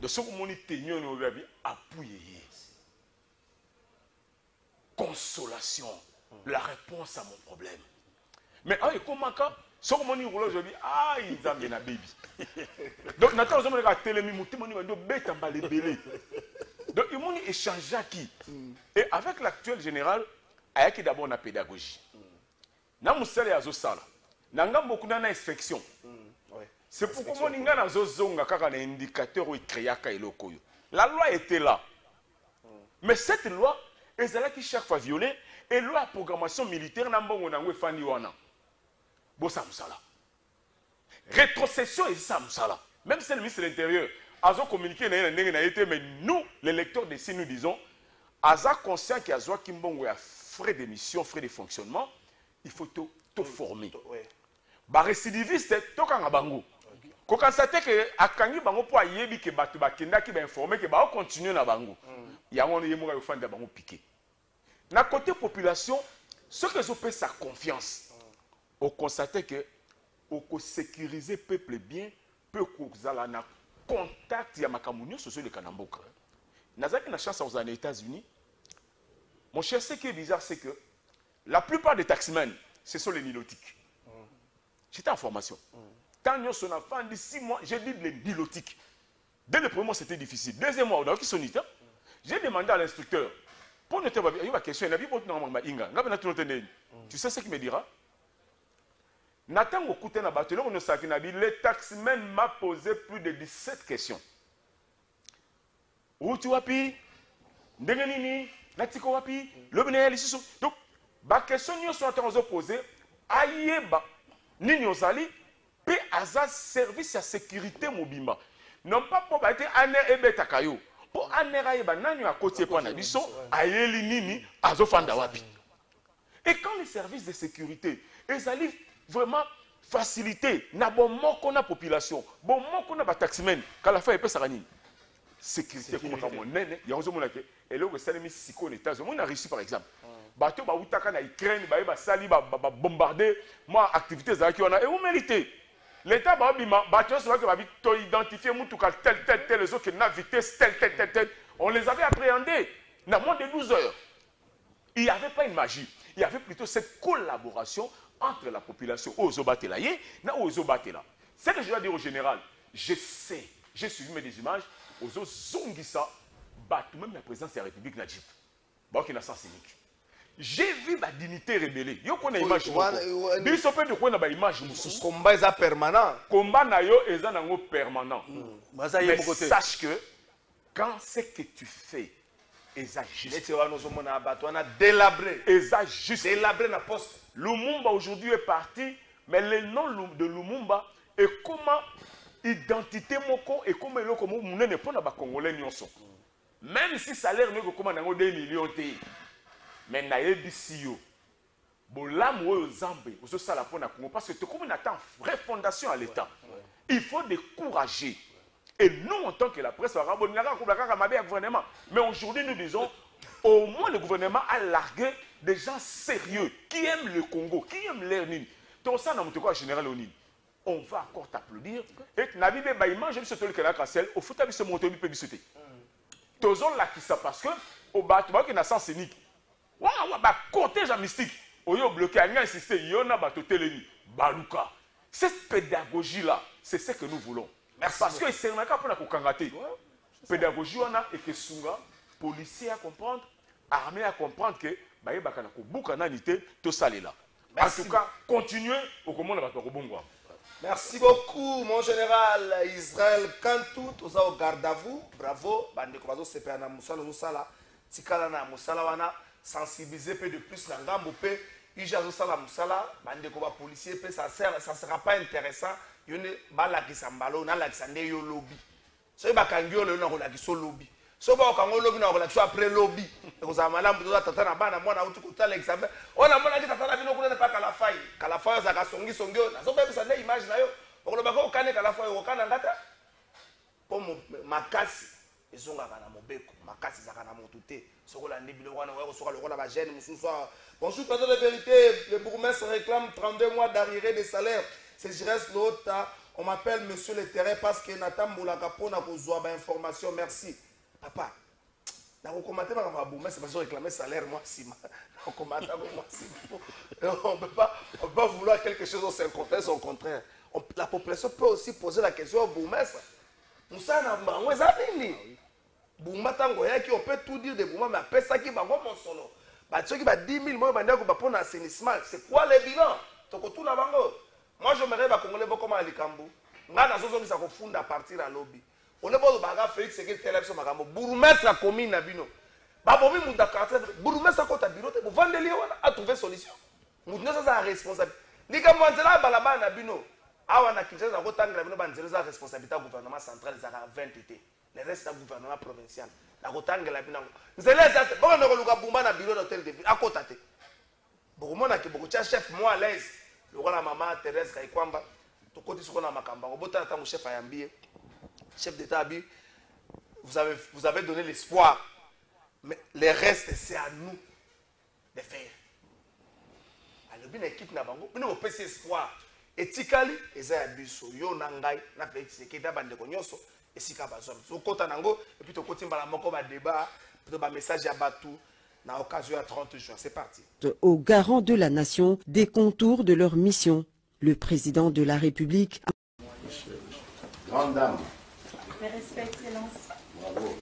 De ce que moni tenyo no babi appuyer. Consolation, la réponse à mon problème. Mais comment quand ce que moni roulo je dis il nzambe na baby. Donc nataka zo mona telemi muti moni ndo beta balebele. Donc il moni échanger qui et avec l'actuel général ayaki d'abord na pédagogie. Na musala ya zo sala. Na ngambo kuna na inspection. C'est pourquoi mon inga na zo zonga kaka na indicateur ou créaka eloko yo. La loi était là. Mais cette loi ezalaki chaque fois violée et loi de programmation militaire na mbongo na ngwe fandi wana. Bosa musala. Rétrocession et ça musala. Même si le ministre de l'Intérieur a communiqué mais nous les lecteurs de nous disons Aza conscient qu'il y a besoin de frais d'émission, frais de fonctionnement, il faut tout former. Ba récidiviste, tout quand bango. Quand constater que akangi bango pour yebi que batu bakenda ki ba informer que ba continuer na bango. Il y a un yemo ga fanda bango piqué. Na côté population, ce que je peux sa confiance. On constate que au sécuriser peuple bien, peu kozala na contact ya makamunyo soso le kanamboka. Nazaki na chance aux États-Unis. Mon cher, ce qui est bizarre, c'est que la plupart des taximens, ce sont les nilotiques. J'étais en formation. Tant que son enfant dit 6 mois, j'ai dit les nilotiques. Dès le premier mois, c'était difficile. Deuxième mois, j'ai demandé à l'instructeur, pour noter ma question, tu sais ce qu'il me dira? Nathan Okuté na batelo on sakinabi le taxman m'a posé plus de 17 questions. Où tu wapi? Ndenge nini? Natiko wapi? Lobene lisusu. Donc ba question nyo sont en posé ayeba nini ozali pe aza service à sécurité mobimba. Non pas pour ba été aner ebeta kayo. Pour aner ayeba nani akotie pa na biso ayeli nini azofanda wapi. Et quand les services de sécurité ezali vraiment facilité na bon moko na population bon moko na ba taximen kala fa epesa kanini sécurité comme monene ya ozo monake et le salemi siko les États-Unis on a réussi par exemple bateau ba utaka na Ukraine ba sali ba bombarder moi activités za ki on a et vous méritez l'état ba bima bateau so ba to identifier mutuka tel les autres na vitesse tel on les avait appréhendés dans moins de 12 heures. Il n'y avait pas une magie, il y avait plutôt cette collaboration entre la population aux Obatelaye et aux Obatela. C'est ce que je dois dire au général. Je sais, j'ai suivi mes images, aux Zongisa, même la présidence de la République Najib. Bakina sans cynique. J'ai vu ma dignité rébellée. Yo connais image. Biso pe de quoi na ba image mususu. Combat est permanent. Combat na yo eza nango permanent. Mais sache que quand c'est que tu fais eza juste. On a délabré. Eza juste. Délabré na poste. Lumumba aujourd'hui est parti, mais le nom de Lumumba est comment identité moko et comment le comme mouné ne pas na ba congolais nyonso. Même si salaire ne comment nango 2 millions té. Mais na yebisi yo. Bolam wo Zambé, ozo sala pona Congo parce que tout comme on attend vraie fondation à l'état. Il faut décourager. Et nous en tant que la presse gouvernement, mais aujourd'hui nous disons au moins le gouvernement a largué des gens sérieux qui aiment le Congo, qui aiment l'air nini. Tout ça, dans général Onine. On va encore t'applaudir. Et Nabi Beba image, je me suis dit que la casselle, au foot, se monter, il peut sauter. Tous là qui ça parce que au bâtiment qui n'a sens scénique. Waouh, bah cortège mystique. Au yo bloqué, il y a insisté, il y en a bateau téléni, baluka. Cette pédagogie là, c'est ce que nous voulons. Merci. Parce que c'est un cas pour la kokangate. Pédagogie on a et que sunga, policier à comprendre, armée à comprendre que baye bakana ko bukana nité to salé là. En tout cas, continuez au commande bato ko bongwa. Merci beaucoup mon général Israël Kantou, tous au garde à vous. Bravo, bande ko bazo CPA na musala musala, tikala na musala wana sensibiliser peu de plus na ngambo pe ija zo sala musala, bande ko ba policier pe ça sera pas intéressant. Yone bala kisambalo na la kisande yo lobby. So ba kangyo le na ko la kiso lobby. So ba kango lobby na ko la kiso après lobby. Ko za malamu to tata na bana mwana uti ko tala examen. Ona mwana ki tata na bino ko na pa kala fai. Kala fai za ka songi na so ba bisa na image na yo. Ko ba ko kane kala fai ko kana ngata. Po makasi ezonga kana mobeko. Makasi za kana motute. So ko la ndibilo wana wa so ka le ko la ba jeune mususu. Bonjour président de vérité, le bourgmestre réclame 32 mois d'arriéré de salaire. C'est Jires Lota. On m'appelle monsieur le terrain parce que Nathan Moulaka pour n'a pas information. Merci. Papa, on ne réclamer salaire moi si on ne peut pas vouloir quelque chose au contraire. La population peut aussi poser la question au bourgmestre. Moussa n'a pas Bouma Tangoya qui on peut tout dire de Bouma, mais après ça qui va voir mon solo. Ceux qui va 10 000 mois pour l'assainissement, c'est quoi le bilan? Moi je me rêve à Congolais comme à Likambo. Nga na zozo bisa kofunda partir à lobby. On ne peut pas Félix Sekir Telebso Makambo. Bourgmestre la commune na bino. Ba bomi muda quartier. Bourgmestre ko ta bureau te vendre li wana a trouver solution. Mudno ça responsable. Likambo nzela balaba na bino. Awa na Kinshasa ko tangela bino banzela za responsabilité gouvernement central za 20 été. Le reste du gouvernement provincial. La ko tangela bino. Nzela za bon no ko luka bumba na bureau d'hôtel de ville. A kota te. Bourgmestre na ke boko chef moi à l'aise. Le roi la maman Thérèse Kaikwamba. Côté ce qu'on a Makamba, chef Ayambi, chef d'État, vous avez donné l'espoir, mais le reste c'est à nous de faire. Alors bien équipe na bango, bien on peut espoir. Et tikali, ezaya biso, yo nangai, na Félix Sekeda bande konyoso, esika bazwa tokota nango et puis tokotimbala moko ba débat to ba message ya batu na occasion à 30 juin. C'est parti. Aux garants de la nation des contours de leur mission. Le président de la République. Grande dame.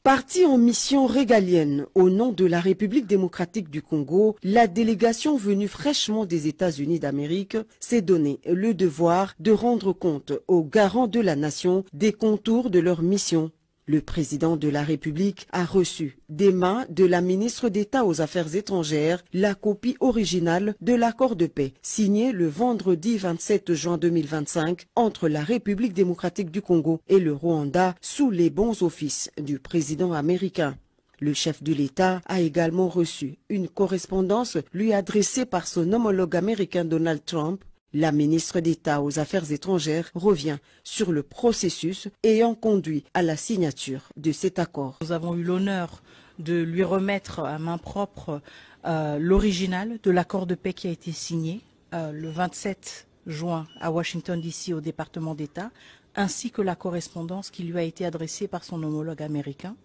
Parti en mission régalienne au nom de la République démocratique du Congo, la délégation venue fraîchement des États-Unis d'Amérique s'est donné le devoir de rendre compte aux garants de la nation des contours de leur mission. Le président de la République a reçu des mains de la ministre d'État aux Affaires étrangères la copie originale de l'accord de paix signé le vendredi 27 juin 2025 entre la République démocratique du Congo et le Rwanda sous les bons offices du président américain. Le chef de l'État a également reçu une correspondance lui adressée par son homologue américain Donald Trump. La ministre d'État aux Affaires étrangères revient sur le processus ayant conduit à la signature de cet accord. Nous avons eu l'honneur de lui remettre à main propre l'original de l'accord de paix qui a été signé le 27 juin à Washington DC au département d'État, ainsi que la correspondance qui lui a été adressée par son homologue américain.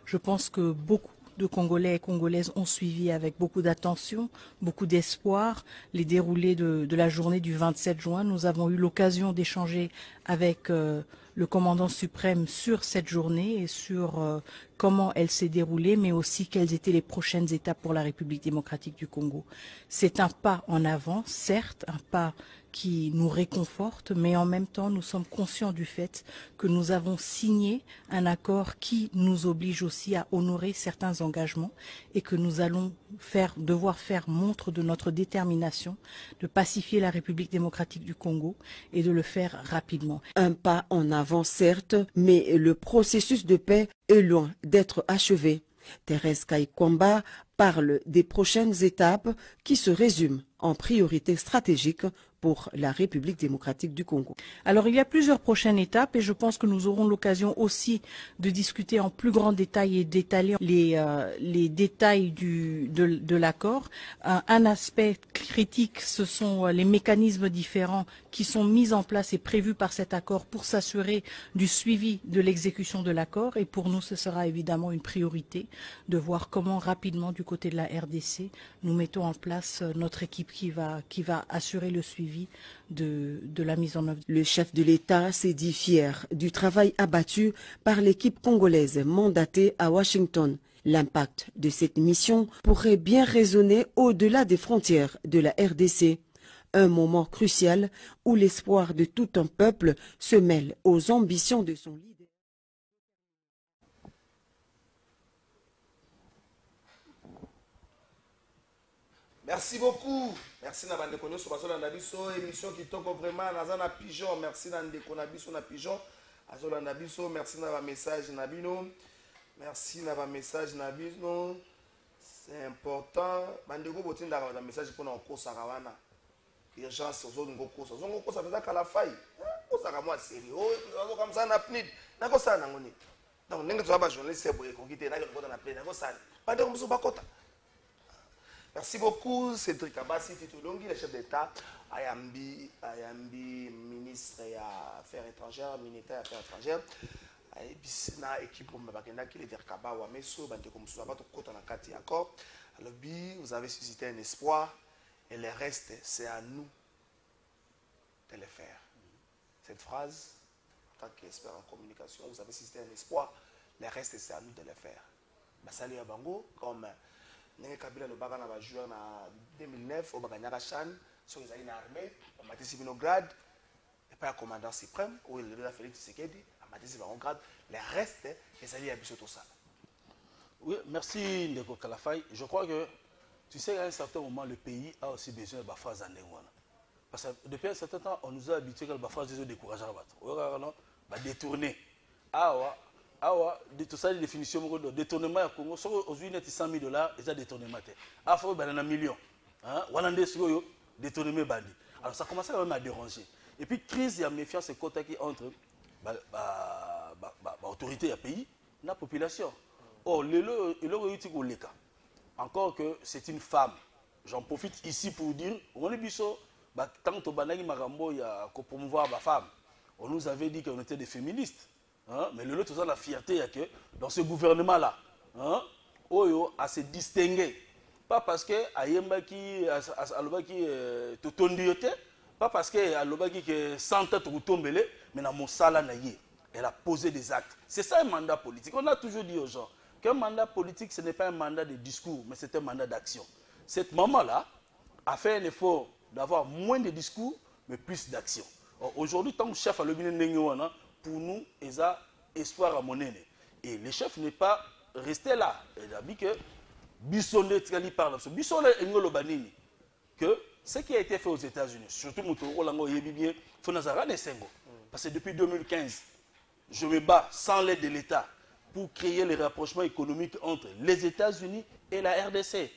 Je pense que beaucoup de Congolais et Congolaises ont suivi avec beaucoup d'attention, beaucoup d'espoir les déroulés de la journée du 27 juin. Nous avons eu l'occasion d'échanger avec le commandant suprême sur cette journée et sur comment elle s'est déroulée, mais aussi quelles étaient les prochaines étapes pour la République démocratique du Congo. C'est un pas en avant, certes, un pas qui nous réconforte, mais en même temps, nous sommes conscients du fait que nous avons signé un accord qui nous oblige aussi à honorer certains engagements et que nous allons devoir faire montre de notre détermination de pacifier la République démocratique du Congo et de le faire rapidement. Un pas en avant, certes, mais le processus de paix est loin d'être achevé. Thérèse Kaikwamba parle des prochaines étapes qui se résument en priorité stratégique pour la République démocratique du Congo. Alors il y a plusieurs prochaines étapes et je pense que nous aurons l'occasion aussi de discuter en plus grand détail et d'étaler les détails de l'accord. Un aspect critique, ce sont les mécanismes différents qui sont mis en place et prévus par cet accord pour s'assurer du suivi de l'exécution de l'accord. Et pour nous, ce sera évidemment une priorité de voir comment rapidement, du côté de la RDC, nous mettons en place notre équipe qui va assurer le suivi de la mise en œuvre. Le chef de l'État s'est dit fier du travail abattu par l'équipe congolaise mandatée à Washington. L'impact de cette mission pourrait bien résonner au-delà des frontières de la RDC. Un moment crucial où l'espoir de tout un peuple se mêle aux ambitions de son leader. Merci beaucoup. Merci na bande konyo so bazola na biso émission qui toko vraiment na pigeon. Merci na ndeko na biso na pigeon. Azola na biso, merci na ba message na bino. Merci na ba message na bino. C'est important. Bande ko botinda ba message pour na kosa kawana. Urgence ozo ngokosa. Ozo ngokosa peza kala faille. Kosa ka moi sérieux. Ozo comme ça na pnid. Na kosa na ngoni. Donc ndenge to ba journaliste boye ko kité na ko na pnid na kosa. Bande ko muso bakota. Merci beaucoup, Cédric Abassi Titulongi, le chef d'État, Ayambi, ministre des Affaires étrangères, militaire des Affaires étrangères. Na équipe pour Mabakenda qui est Verkaba ou Ameso, Bande comme ça, votre côté en Kati accord. Alors, vous avez suscité un espoir et le reste, c'est à nous de le faire. Cette phrase, en tant qu'expert en communication, vous avez suscité un espoir, le reste, c'est à nous de le faire. Basali Abango, comme Nenge Kabila le baga na ba joueur na 2009 au baganyaka Chan sur les alliés armés au Matisse Vinograd et pas commandant suprême où il a Félix Tshisekedi à Matisse Vinograd les restes les alliés habitués tout ça. Oui, merci Ndeko Kalafay. Je crois que tu sais qu'à un certain moment le pays a aussi besoin de la phase en Néwana. Parce que depuis un certain temps on nous a habitué que la phase des décourager à battre. On va détourner. Awa, tout ça, les définitions de détournement au Congo, aujourd'hui, il y a $100 000, ils ont détournement. Il faut qu'il y ait $1 million. Wallandais, détournement bandi. Alors ça commence quand même à déranger. Et puis, crise, il y a méfiance et contact entre l'autorité et le pays et la population. Or, encore que c'est une femme. J'en profite ici pour dire, on tant que pour promouvoir la femme, on nous avait dit qu'on était des féministes. hein, mais le tout ça la fierté que dans ce gouvernement là, hein, Oyo a se distingué. Pas parce que Ayembaki alobaki totondiote, pas parce que alobaki que santa totombele, mais na mosala na ye. Elle a posé des actes. C'est ça un mandat politique. On a toujours dit aux gens qu'un mandat politique, ce n'est pas un mandat de discours, mais c'est un mandat d'action. Cette maman-là a fait un effort d'avoir moins de discours, mais plus d'action. Aujourd'hui, tant que chef à l'Obine pour nous, il y a espoir à mon aîné. Et le chef n'est pas resté là. Il a dit que Bissonne Trali parle. Bissonne Engolo Banini. Que ce qui a été fait aux États-Unis, surtout Moutoro Lango Yébibien, Fonazara Nessengo. Parce que depuis 2015, je me bats sans l'aide de l'État pour créer les rapprochements économiques entre les États-Unis et la RDC.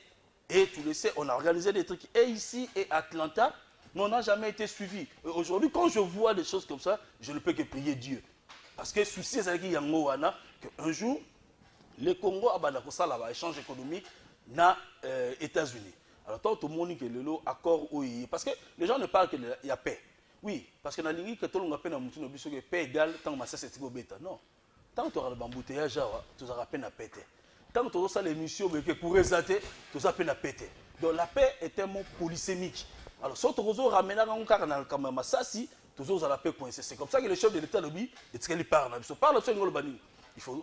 Et tu le sais, on a organisé des trucs et ici et à Atlanta, mais on n'a jamais été suivi. Aujourd'hui, quand je vois des choses comme ça, je ne peux que prier Dieu. Parce que souci, c'est qu'un jour, le Congo a un échange économique dans les États-Unis. Alors, tant que tout le monde dit que le accord, parce que les gens ne parlent qu'il y a paix. Oui, parce que dans l'Église, tout le monde a que paix égale tant que c'est bêta. Non. Tant que tu as un embouteillage, tu as peine à péter. Tant que tu as l'émission pour résater, tu as peine à péter. Donc la paix est un mot polysémique. Alors, si tu as ramené un cas dans le Massassi, tu as la paix coincée. C'est comme ça que le chef de l'État lui parle. Il faut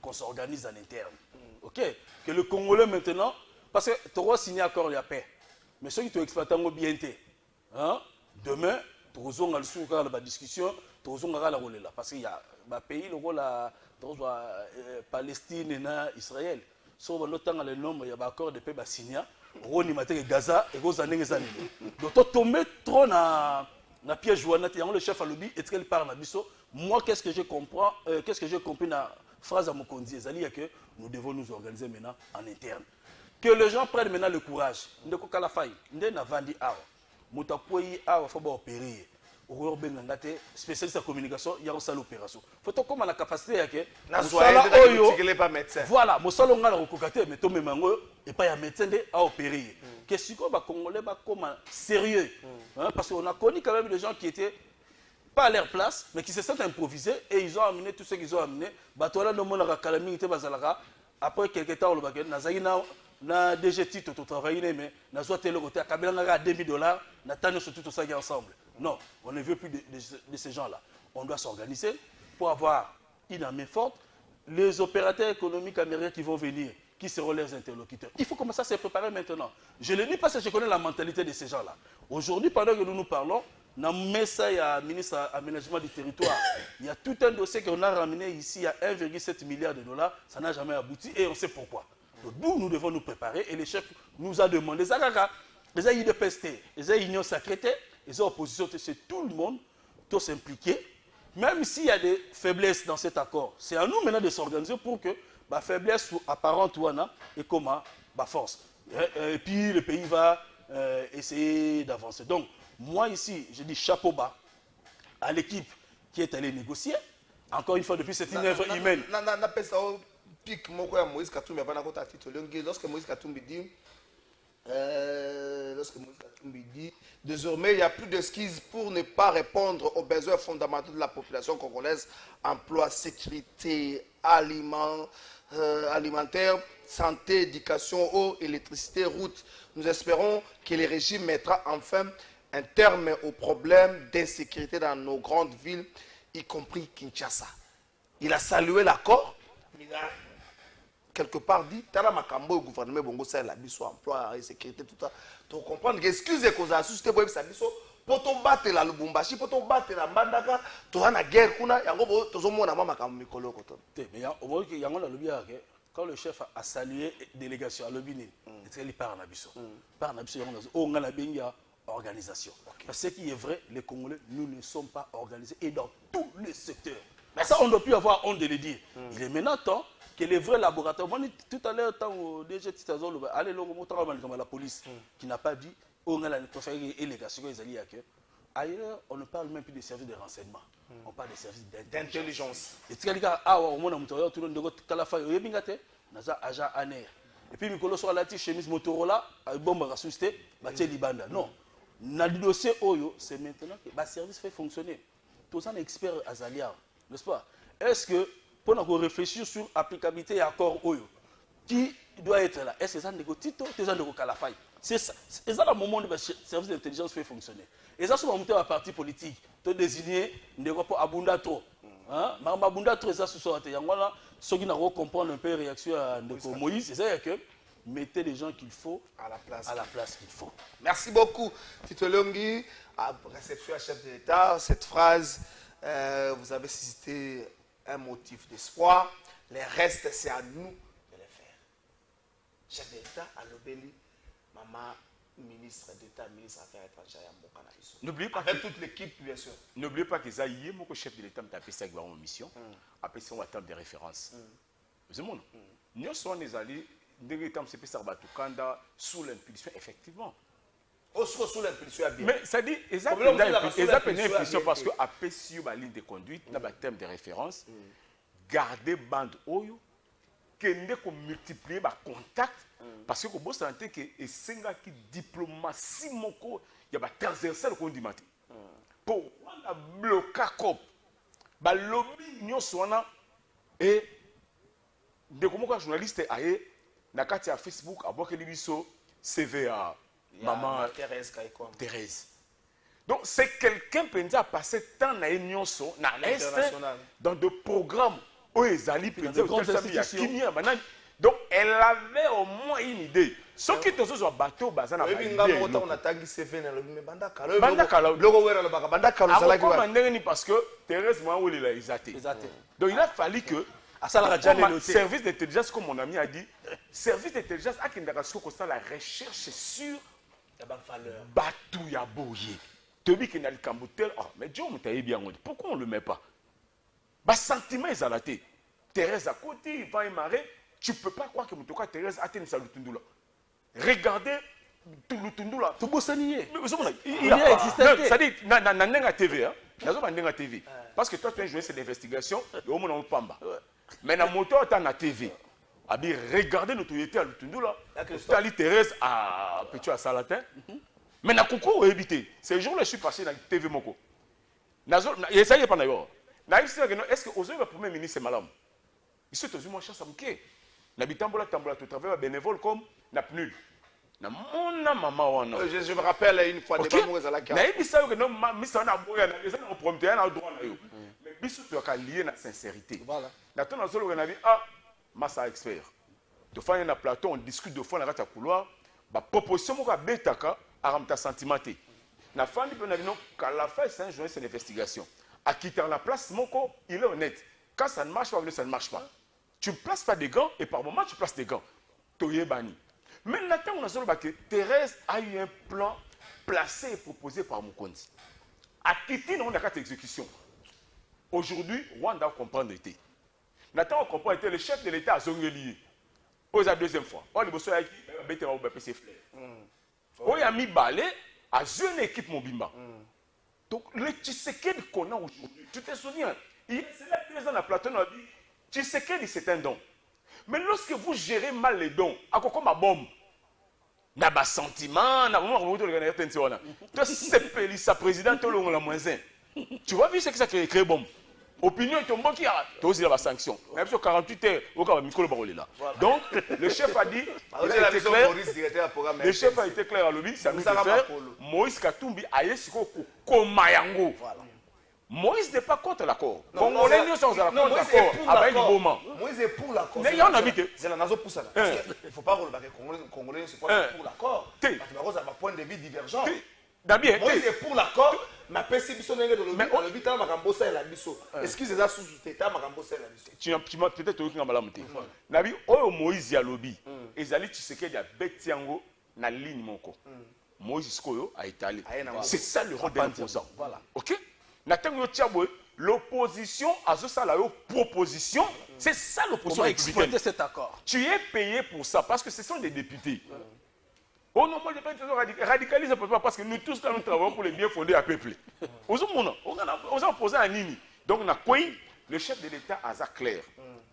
qu'on s'organise en interne. Ok? Que le Congolais maintenant, parce que tu as signé un accord de paix. Mais ceux qui t'ont exploité en bien, demain, tu as la discussion, tu as la rôle là. Parce qu'il y a un pays, le rôle Palestine et Israël. Sauf que l'OTAN a le nom, il y a un accord de paix signé. Roni Maté Gaza et Rosané Zani. Donc, tu tombé trop dans la piège journée, le chef à lobby, et qu'il parle à Bisso. Moi, qu'est-ce que j'ai compris dans la phrase à Mokondi, c'est-à-dire que nous devons nous organiser maintenant en interne. Que les gens prennent maintenant le courage. Nous avons la faille. Nous avons vendu à Moutapoui à faut opérer. Au spécialiste en communication, il y a une opération. Il faut comme la capacité à que voilà, mon salon a recocaté, mais tout le monde et pas un médecin à opérer. Qu'est-ce que les Congolais comme sérieux, parce qu'on a connu quand même des gens qui étaient pas à leur place, mais qui se sont improvisés et ils ont amené tout ce qu'ils ont amené. Batola no mona calamité bazalaka. Après quelques temps, on va gagner. Na DG Tito to travailler mais na soit le côté à Kabila à $2000, na tano sur tout ça ensemble. Non, on ne veut plus de ces gens-là. On doit s'organiser pour avoir une armée forte. Les opérateurs économiques américains qui vont venir, qui seront leurs interlocuteurs. Il faut commencer à se préparer maintenant. Je le dis parce que je connais la mentalité de ces gens-là. Aujourd'hui, pendant que nous parlons, dans le message à ministre aménagement du territoire, il y a tout un dossier qu'on a ramené ici à 1,7 milliard de $. Ça n'a jamais abouti et on sait pourquoi. D'où nous devons nous préparer et le chef nous a demandé ça. Les IDPST, les unions secrétaires, les oppositions, c'est tout le monde, tous s'impliquer. Même s'il y a des faiblesses dans cet accord, c'est à nous maintenant de s'organiser pour que la faiblesse apparente et comment force. Et puis le pays va essayer d'avancer. Donc, moi ici, je dis chapeau bas à l'équipe qui est allée négocier. Encore une fois, depuis c'est une œuvre humaine. Pic Moïse Katumbi lorsque Moïse Katumbi dit désormais il n'y a plus d'excuses pour ne pas répondre aux besoins fondamentaux de la population congolaise, emploi, sécurité, alimentaire, santé, éducation, eau, électricité, route. Nous espérons que le régime mettra enfin un terme aux problèmes d'insécurité dans nos grandes villes, y compris Kinshasa. Il a salué l'accord. Il a quelque part dit, Tala Makambo, le gouvernement Bongo, c'est la biso, emploi, sécurité, tout ça. Tu comprends que excusez que vous avez suscité pour ça biso, pour ton battre la Lubumbashi, pour ton battre la Mbandaka, tu as la guerre, tu as la Makambo Mikolo Koton. Mais au moins, il y a un lobby quand le chef a salué la délégation à l'Obini, il part en Abisso. Par en Abisso, il y a une organisation. Parce que ce qui est vrai, les Congolais, nous ne sommes pas organisés et dans tous les secteurs. Mais ça, on ne doit plus avoir honte de le dire. Il est maintenant temps que les vrais laboratoires, tout à l'heure, déjà, allez, la police, qui n'a pas dit, on a la délégation, ailleurs, on ne parle même plus des services de renseignement. On parle des services d'intelligence. Et puis, Mikolo soit la chemise Motorola, bombe ressuscité, Libanda. Non. Dans le dossier Oyo, c'est maintenant que le service fait fonctionner. Tous les experts Azalia, n'est-ce pas? est-ce que, pour nous réfléchir sur l'applicabilité et l'accord Oyo, qui doit être là? Est-ce que c'est un Tito, c'est un Kalafay? C'est ça le moment où le service d'intelligence fait fonctionner. Et ça, c'est un parti politique. Tu désigner pour Abunda trop. Abunda trop, ça, ceux qui n'ont pas comprendre un peu la réaction de Moïse, c'est ça que mettez les gens qu'il faut à la place qu'il faut. Merci beaucoup, Tito Longhi. À réception à chef de l'État, cette phrase, vous avez suscité un motif d'espoir. Les restes, c'est à nous de les faire. Chef de l'État, à l'Obéli, maman, ministre d'État, ministre des Affaires étrangères, n'oubliez pas avec toute l'équipe, bien sûr. N'oubliez pas que ça y est, mon chef de l'État m'a appelé ça en mission. Après ça, on va table des références. Vous savez, nous sommes allés, sous l'impulsion, effectivement. Sous l'impulsion, bien. Mais ça dit, ils ont une impulsion parce que après sur la ligne de conduite, dans le thème de référence, garder bande oyo, que multiplier les contacts, parce que vous sentez que c'est une diplomatie, il y a un transversal qu'on dit matin. Pour bloquer le lobby, nous sommes et de comment journaliste aille, na kati ya Facebook, à que les CVA. Maman Thérèse. Donc, c'est quelqu'un qui a passé tant dans l'Union dans des programmes où ils allaient donc, elle avait au moins une idée. Ceux qui sont sur le bateau, on a parce que Thérèse m'a exaté. Donc, il a fallu que service d'intelligence, comme mon ami a dit, service d'intelligence a la recherche sur Batou ya boye. Tobi qui n'a le cambotel. Ah, mais Dieu me taille bien. Pourquoi on ne le met pas? Bah, sentiment est à la tête. Thérèse à côté, il va y marrer. Tu ne peux pas croire que mon toka Thérèse a tenu sa lutundula. Regardez tout lutundula. Tout beau sanier. Il a existé. Ça dit, n'a TV. N'a TV. Parce que toi, tu as joué cette investigation. Au moins, on pamba. Mais dans mon tour, tu as la TV. Regardez notoriété à Lutundula. Tu as dit Thérèse à Petit à Salatin. Mais na coucou évité. Ces jours-là, je suis passé dans la TV Moko. Et ça y est pas d'ailleurs. Est-ce que Ozo le premier ministre est malade? Il se trouve moins chance à Mouké. N'habitambola tambola tout travail bénévole comme n'a PNUD. Na mon maman. Je me rappelle une fois des mamans à la carte. Na dit ça que non misa na boya na les on prompté na droit na yo. Mais biso tu as lié na sincérité. Voilà. Na ton azolo que na dit ah massa expert. De faire un plateau on discute de fois na rata couloir ba proposition mo ka betaka aramta sentimenté. Na fandi pe na bino qu'à la fin c'est un journaliste d'investigation. À quitter la place moko, il est honnête. Quand ça ne marche pas, ça ne marche pas. Tu ne places pas des gants et par moment tu places des gants. Toye bani. Maintenant, on a dit que Thérèse a eu un plan placé et proposé par Mukondi. À quitter, on a quatre exécutions. Aujourd'hui, Rwanda comprend l'été. Nathan, on comprend l'été. Le chef de l'État a Zongeli. Pour la deuxième fois. On a dit que on a mis balai à une équipe Mobimba. Donc, le Tshisekedi qu'on a aujourd'hui, tu te souviens, il y a 2 ans à Platon, on a dit Tshisekedi c'est un don. Mais lorsque vous gérez mal les dons, à quoi comme ma bombe, n'a pas sentiment, n'a pas moment où tu sa présidente, tu vois, vu ce que ça crée bombe. Opinion est tombée qui a aussi la sanction. Même sur 48 heures, au cas où micro le là. Donc, le chef a dit, le chef a été clair à l'objet, ça nous a fait Moïse Katumbi a eu ce qu'on Mayango. Moïse n'est pas contre l'accord. Congolais ne sont pas contre l'accord. Moïse est pour l'accord. Mais il y en a habité. C'est la nation pour ça. Il ne faut pas relever que les Congolais ne sont pas pour l'accord. Parce que un point de vue divergent. Moïse est pour l'accord. Mais excusez-moi, tu m'as peut-être oublié que Malamute. Nabi, oh Moïse Yalobi, Ezali Tshisekedi a Betiango na ligne moko. Moïse Koyo a étalé. C'est ça le rôle d'un opposant. Ok? L'opposition a ça la proposition. C'est ça l'opposition républicaine. Cet accord. Tu es payé pour ça parce que ce sont des députés. Oh non, moi je ne peux pas radicaliser parce que nous tous là nous travaillons pour les bien fondés à peuple. On a posé un nini. Donc le chef de l'État a ça clair.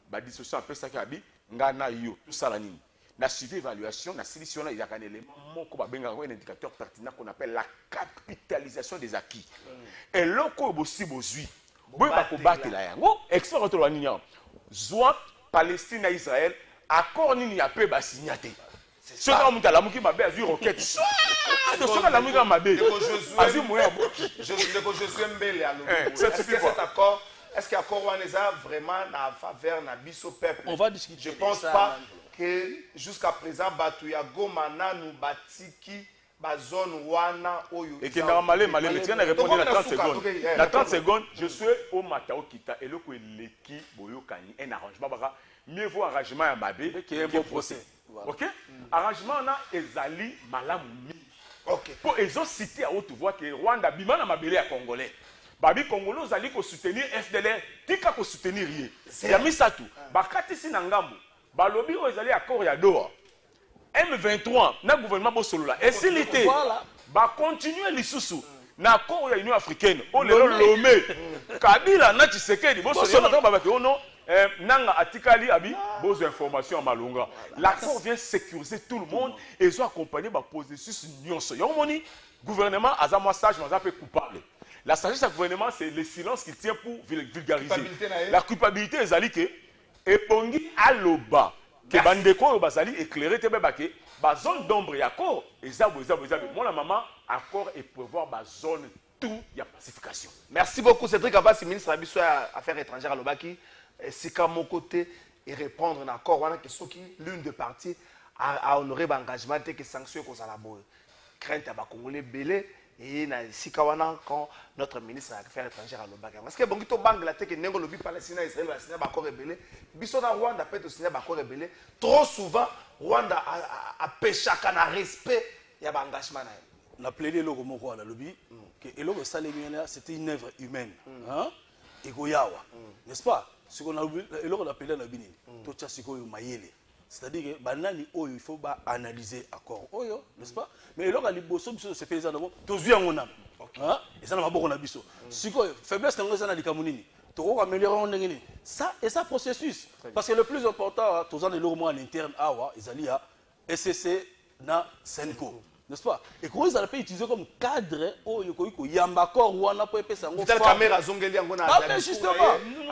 Bah dit ce un peu ça qui a dit ngana yo tout ça la nini. Na suivi évaluation, na sélection là il y a un élément un indicateur pertinent qu'on appelle la capitalisation des acquis. Et là qu'on aussi besoin boye bakobatela yango expert to lwa nini zwa Palestine na Israël accord nini ya pe basinya te soka mutu alamuki mabe azwi roquette soka alamuki mabe azwi moyen Josué Mbele est-ce que cet accord est-ce qu'il y a encore vraiment na faveur na biso peuple? On va discuter. Je pense pas que jusqu'à présent Batuya Goma nanu batiki ba zone wana oyo et que normalement mais tu viens de répondre la 30 secondes. La 30 secondes, je suis au Matao Kita et le ko leki boyokani un arrangement baka mieux vaut arrangement ya mabe qui est un bon procès. OK? Arrangement na ezali malamu mi. OK. Pour ils ont cité à haute voix que Rwanda bima na mabele ya congolais. Babi Congolais zali ko soutenir FDLR, tika ko soutenir yé. Ya misatu, bakati si na ngambo. Balobi o ezali accord ya Doha. M23 na gouvernement bo solo la. Et si l'été ba continuer lisusu na accord ya Union africaine. O lelo lomé. Kabila na Tshisekedi bo solo na ba ke ono nanga atikali abi beaux informations malunga. L'accord vient sécuriser tout le monde et ils ont accompagné ba processus nyonso. Yo moni gouvernement azamwa sage mais azapé coupable. La sagesse du gouvernement, c'est le silence qu'il tient pour vulgariser. La culpabilité est ali que epongi aloba que bandeko bazali éclairé te bebake ba zone d'ombre ya accord ezabo. Moi la maman accord et prévoir ba zone tout ya pacification. Merci beaucoup Cédric Abbas, ministre des Affaires étrangères à Lobaki. Sika mon côté et répondre à accord wana que qui l'une des parties a honoré l'engagement que sanctions qu'on a boy. Crainte à ba congolais belé. Et quand notre ministre des Affaires étrangères à Lobaka. Parce que Bongito Bangladesh que Nengo Lobi Palestine Israël va signer d'accord rebelle. Bisona Rwanda peut signer d'accord rebelle. Trop souvent Rwanda a péché à respect il y a engagement na. Na plaidé logo moko na lobi que eloko salemina c'était une œuvre humaine. Hein? Egoyawa. N'est-ce pas? Ce qu'on a eloko na plaidé na bini. To tcha sikoyo mayele. C'est-à-dire que banani oyo il faut ba analyser accord oyo, n'est-ce pas? Mais eloko a liboso biso c'est paysan d'abord. To zui ngona. Hein? Et ça na maboko na biso. Sikoyo faiblesse na ngona na likamunini. To ko améliorer ndengeni. Ça et ça processus. Parce que le plus important to zana eloko mo en interne awa ezali ya SCC na Senko. N'est-ce pas? Et comment ils allaient utiliser comme cadre oh yoko yamba accord wana po epesa ngo forme caméra zongeli yango na ah mais justement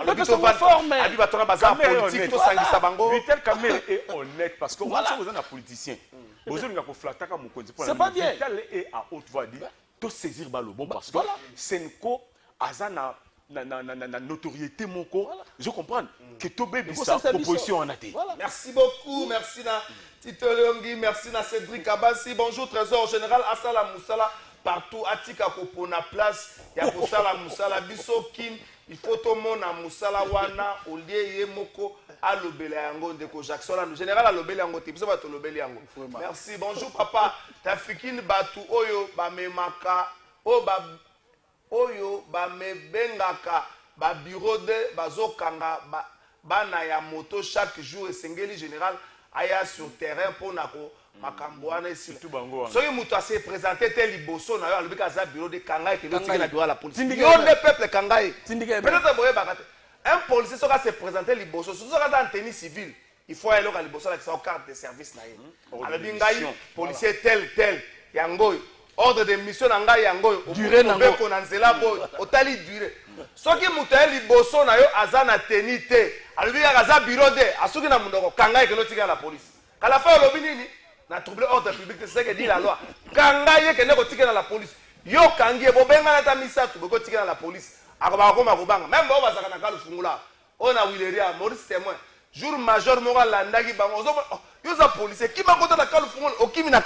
alors que forme abi batona baza politique to sangisa bango Vital Kamerhe est honnête parce que on a besoin d'un politicien besoin nga ko flataka mokonzi pour c'est pas bien Vital est à haute voix dit to saisir balo bon parce que Senko azana na notoriété moko je comprends que to bébé sa proposition en athée. Merci beaucoup, merci na Tito Leongi, merci na Cédric Abassi. Bonjour Trésor général Asala Moussala partout atika kopona place ya kosala Moussala biso kin il faut to mona Moussala wana olie ye moko alobela yango ndeko Jackson la général alobela yango te biso ba to lobela yango. Merci, bonjour papa Tafikine batu oyo ba memaka oyo ba mebengaka ba bureau de bazokanga bana ya moto chaque jour esengeli général aya sur terrain pour nako makambo wana surtout bango wana soki muto ase présenter tel liboso na yo alobika za bureau de kangai ke lotika na bureau la police yo le peuple kangai peut-être boye bakate un policier soka se présenter liboso soka dans tenue civile il faut aller au liboso la carte de service na ye alobi ngai policier tel yango ordre de mission na ngai yango durée na ngo na nzela boy otali durée soki muto ya liboso na yo aza na tenue te alobi kaka aza bureau de asuki na mundoko kangai ke lotika la police kala fa olobi nini na troubler ordre public c'est ce que dit la loi kangai ke ne kotika na la police yo kangi bo benga na ta misatu bo kotika na la police akoba koma kobanga même bo bazaka na kalu fungula ona wileria Maurice témoin jour major moko landaki bango yo za policier ki ba kota na kalu fungula okimi na